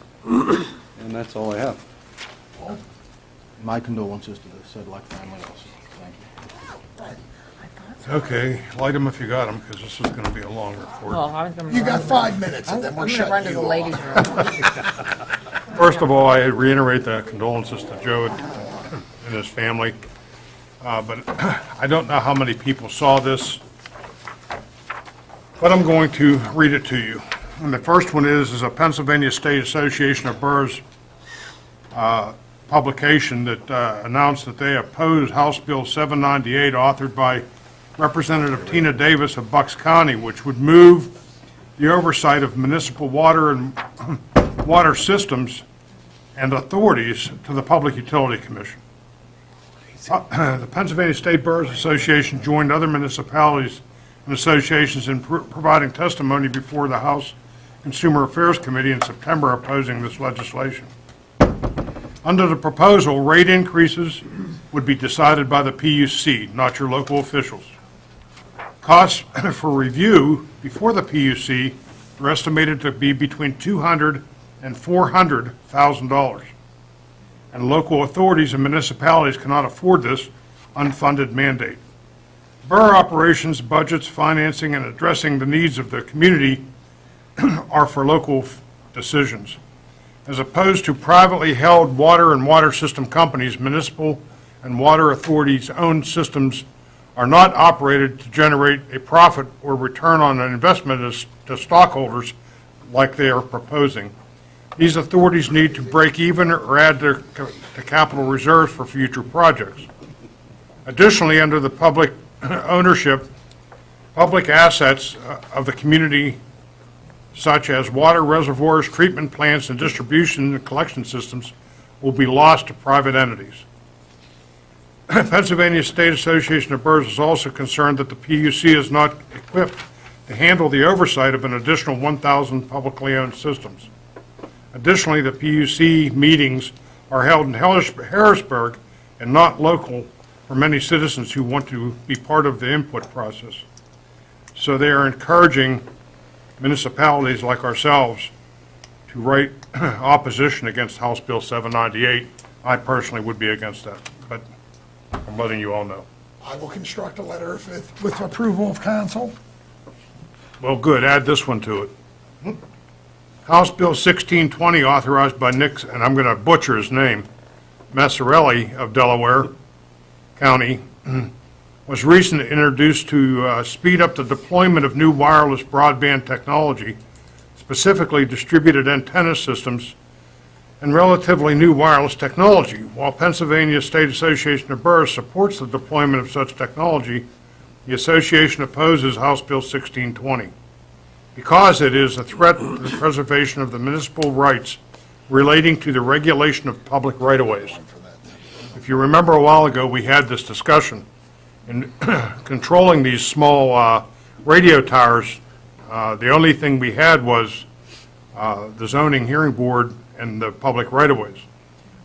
And that's all I have. My condolences to the Sedlak family also. Thank you. Okay, light them if you got them, because this is going to be a long report. Well, I was gonna You got run- 5 minutes, and then we're I'm going to run shutting to you the ladies' off. room. First of all, I reiterate the condolences to Joe and his family. But I don't know how many people saw this, but I'm going to read it to you. And the first one is a Pennsylvania State Association of Boroughs publication that announced that they oppose House Bill 798, authored by Representative Tina Davis of Bucks County, which would move the oversight of municipal water and water systems and authorities to the Public Utility Commission. The Pennsylvania State Boroughs Association joined other municipalities and associations in providing testimony before the House Consumer Affairs Committee in September opposing this legislation. Under the proposal, rate increases would be decided by the PUC, not your local officials. Costs for review before the PUC are estimated to be between $200,000 and $400,000. And local authorities and municipalities cannot afford this unfunded mandate. Borough operations, budgets, financing, and addressing the needs of the community are for local decisions. As opposed to privately held water and water system companies, municipal and water authorities' owned systems are not operated to generate a profit or return on an investment to stockholders like they are proposing. These authorities need to break even or add to capital reserves for future projects. Additionally, under the public ownership, public assets of the community, such as water reservoirs, treatment plants, and distribution and collection systems, will be lost to private entities. Pennsylvania State Association of Boroughs is also concerned that the PUC is not equipped to handle the oversight of an additional 1,000 publicly owned systems. Additionally, the PUC meetings are held in Harrisburg and not local for many citizens who want to be part of the input process. So they are encouraging municipalities like ourselves to write opposition against House Bill 798. I personally would be against that, but I'm letting you all know. I will construct a letter with approval of council. Well, good, add this one to it. House Bill 1620, authorized by Nick, and I'm going to butcher his name, Massarelli of Delaware County, was recently introduced to speed up the deployment of new wireless broadband technology, specifically distributed antenna systems and relatively new wireless technology. While Pennsylvania State Association of Boroughs supports the deployment of such technology, the association opposes House Bill 1620 because it is a threat to the preservation of the municipal rights relating to the regulation of public right-of-ways. If you remember a while ago, we had this discussion. In controlling these small radio towers, the only thing we had was the zoning hearing board and the public right-of-ways.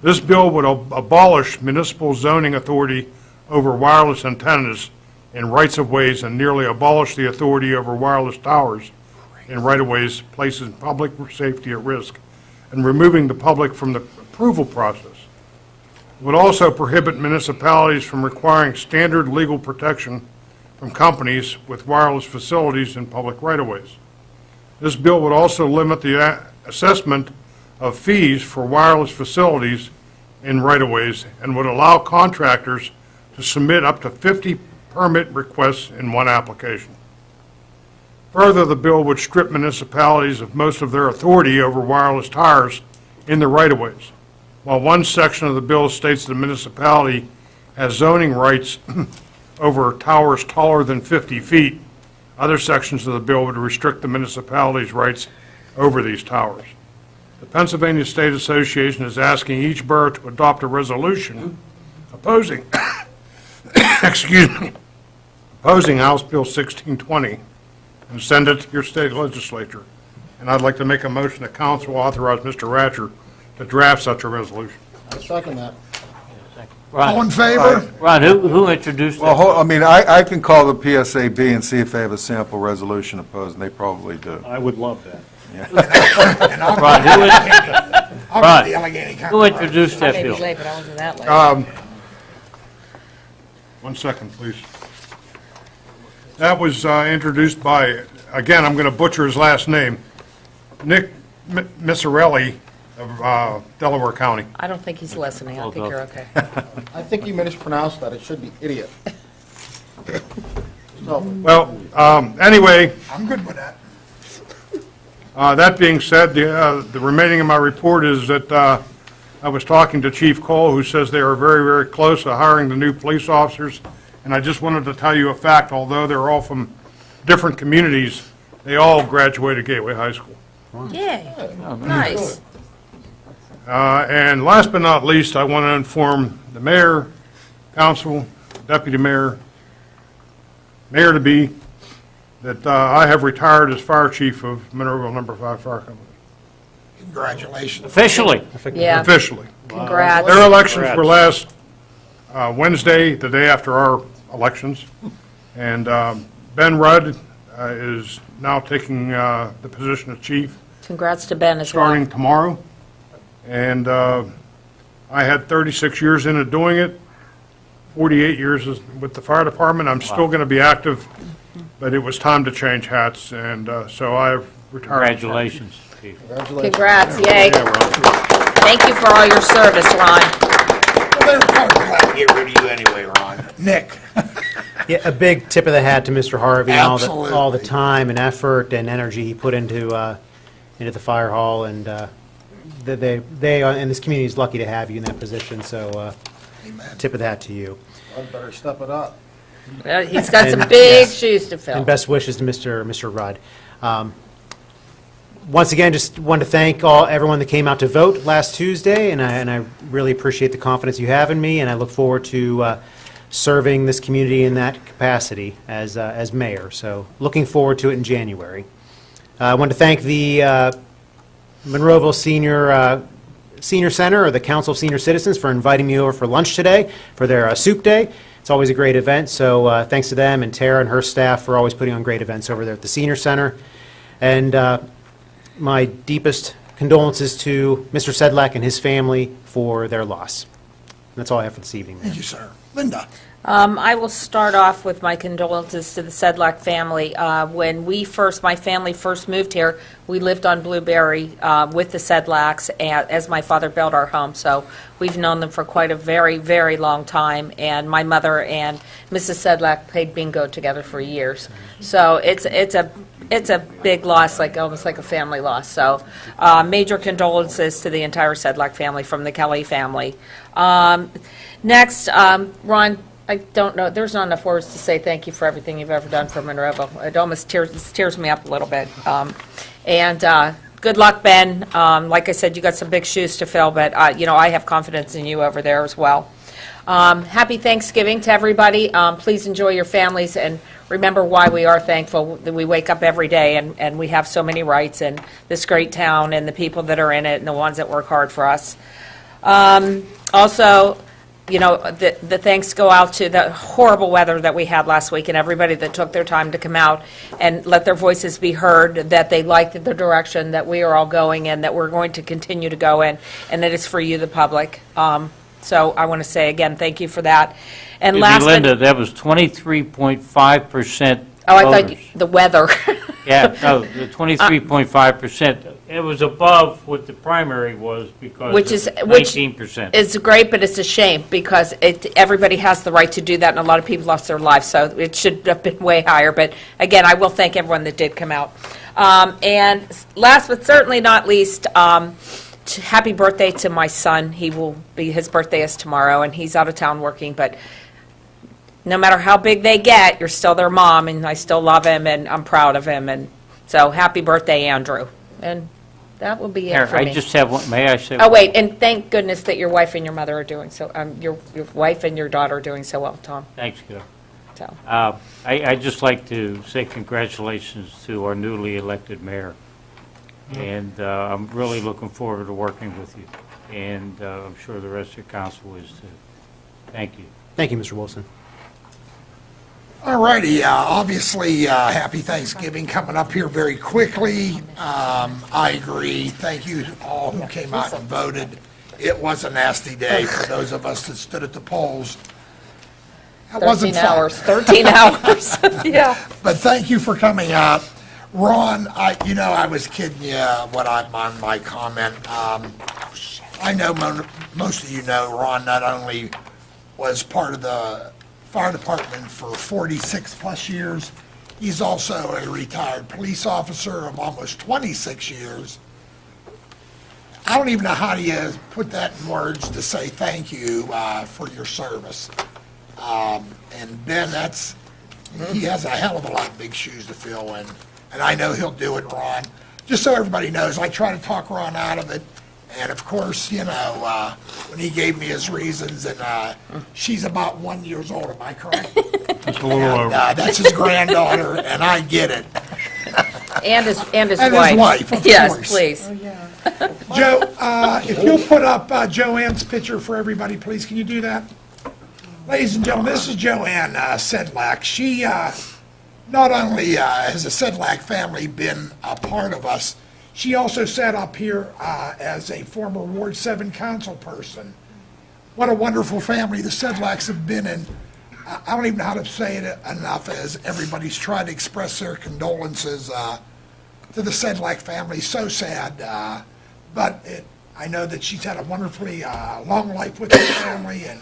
This bill would abolish municipal zoning authority over wireless antennas in rights-of-ways and nearly abolish the authority over wireless towers in right-of-ways, placing public safety at risk, and removing the public from the approval process. It would also prohibit municipalities from requiring standard legal protection from companies with wireless facilities in public right-of-ways. This bill would also limit the assessment of fees for wireless facilities in right-of-ways and would allow contractors to submit up to 50 permit requests in one application. Further, the bill would strip municipalities of most of their authority over wireless towers in the right-of-ways. While one section of the bill states the municipality has zoning rights over towers taller than 50 feet, Other sections of the bill would restrict the municipality's rights over these towers. The Pennsylvania State Association is asking each borough to adopt a resolution opposing, excuse me, opposing House Bill 1620 and send it to your state legislature. And I'd like to make a motion that council authorize Mr. Ratcher to draft such a resolution. I second that. All in favor? Ron, who introduced Well, that? I mean, I can call the PSAB and see if they have a sample resolution opposed, and they probably do. I would love that. And I'll Ron, I'll be delegating who introduced I that may be bill? late, but I wasn't that late. 1 second, please. That was introduced by, again, I'm going to butcher his last name, Nick Misserelli of Delaware County. I don't think he's listening. I think you're okay. I think you mispronounced that. It should be idiot. So, Well, anyway, I'm good with that. that being said, the remaining of my report is that I was talking to Chief Cole, who says they are very, very close to hiring the new police officers. And I just wanted to tell you a fact, although they're all from different communities, they all graduated Gateway High School. Yay. Nice. And last but not least, I want to inform the mayor, council, deputy mayor, mayor-to-be, that I have retired as fire chief of Monroeville No. 5 Fire Company. Congratulations. Officially. Yeah. Officially. Congrats. Their elections were last Wednesday, the day after our elections. And Ben Rudd is now taking the position of chief Congrats to Ben as well. starting tomorrow. And I had 36 years into doing it, 48 years with the fire department. I'm still going to be active, but it was time to change hats, and so I've retired. Congratulations, Chief. Congrats, yay. Thank you for all your service, Ron. Well, they were probably glad to get rid of you anyway, Ron. Nick? Yeah, a big tip of the hat to Mr. Harvey and Absolutely. all the time and effort and energy he put into the fire hall, and they and this community is lucky to have you in that position. So, tip of the hat to you. I'd better step it up. Well, he's got some big shoes to fill. And best wishes to Mr. Rudd. Once again, just want to thank everyone that came out to vote last Tuesday, and I really appreciate the confidence you have in me, and I look forward to serving this community in that capacity as mayor. So looking forward to it in January. I want to thank the Monroeville Senior Center, or the Council of Senior Citizens, for inviting me over for lunch today for their soup day. It's always a great event, so thanks to them and Tara and her staff for always putting on great events over there at the Senior Center. And my deepest condolences to Mr. Sedlak and his family for their loss. That's all I have for this evening. Thank you, sir. Linda? I will start off with my condolences to the Sedlak family. When my family first moved here, we lived on Blueberry with the Sedlaks as my father built our home. So we've known them for quite a very, very long time. And my mother and Mrs. Sedlak played bingo together for years. So it's a big loss, almost like a family loss. So major condolences to the entire Sedlak family from the Kelly family. Next, Ron, I don't know, there's not enough words to say thank you for everything you've ever done for Monroeville. It almost tears me up a little bit. And good luck, Ben. Like I said, you got some big shoes to fill, but I have confidence in you over there as well. Happy Thanksgiving to everybody. Please enjoy your families, and remember why we are thankful that we wake up every day and we have so many rights in this great town and the people that are in it and the ones that work hard for us. Also, the thanks go out to the horrible weather that we had last week and everybody that took their time to come out and let their voices be heard, that they liked the direction that we are all going in, that we're going to continue to go in, and that it's for you, the public. So I want to say again, thank you for that. And last, Linda, that was 23.5%. Oh, I thought the weather. Yeah, no, the 23.5%. It was above what the primary was because Which it's is 19%. It's great, but it's a shame because everybody has the right to do that, and a lot of people lost their lives, so it should have been way higher. But again, I will thank everyone that did come out. And last but certainly not least, happy birthday to my son. His birthday is tomorrow, and he's out of town working, but no matter how big they get, you're still their mom, and I still love him, and I'm proud of him, and so happy birthday, Andrew. And that will be it Here, for I me. just have one, may I say? Oh, wait, and thank goodness that your wife and your mother are doing so, your wife and your daughter are doing so well, Tom. Thanks, Gil. So, I'd just like to say congratulations to our newly elected mayor. And I'm really looking forward to working with you. And I'm sure the rest of your council is too. Thank you. Thank you, Mr. Wilson. All righty, obviously, happy Thanksgiving coming up here very quickly. I agree. Thank you to all who came out and voted. It was a nasty day for those of us that stood at the polls. It wasn't 13 fun. hours, 13 hours, yeah. But thank you for coming out. Ron, I was kidding you on my comment. I know most of you know Ron not only was part of the fire department for 46-plus years, he's also a retired police officer of almost 26 years. I don't even know how you put that in words to say thank you for your service. And Ben, he has a hell of a lot of big shoes to fill in, and I know he'll do it, Ron. Just so everybody knows, I try to talk Ron out of it, and of course, when he gave me his reasons, and she's about 1 year old, am I correct? Just a little over. That's his granddaughter, and I get it. And his And his wife. wife, of Yes, course. please. Joe, if you'll put up Joanne's picture for everybody, please, can you do that? Ladies and gentlemen, this is Joanne Sedlak. She not only has the Sedlak family been a part of us, she also sat up here as a former Ward 7 council person. What a wonderful family the Sedlaks have been in. I don't even know how to say it enough, as everybody's tried to express their condolences to the Sedlak family. So sad, but I know that she's had a wonderfully long life with her family, and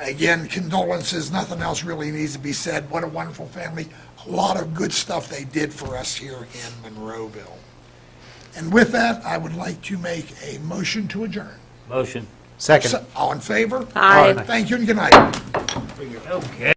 again, condolences. Nothing else really needs to be said. What a wonderful family. A lot of good stuff they did for us here in Monroeville. And with that, I would like to make a motion to adjourn. Motion. Second. All in favor? Aye. Thank you and good night. Okay.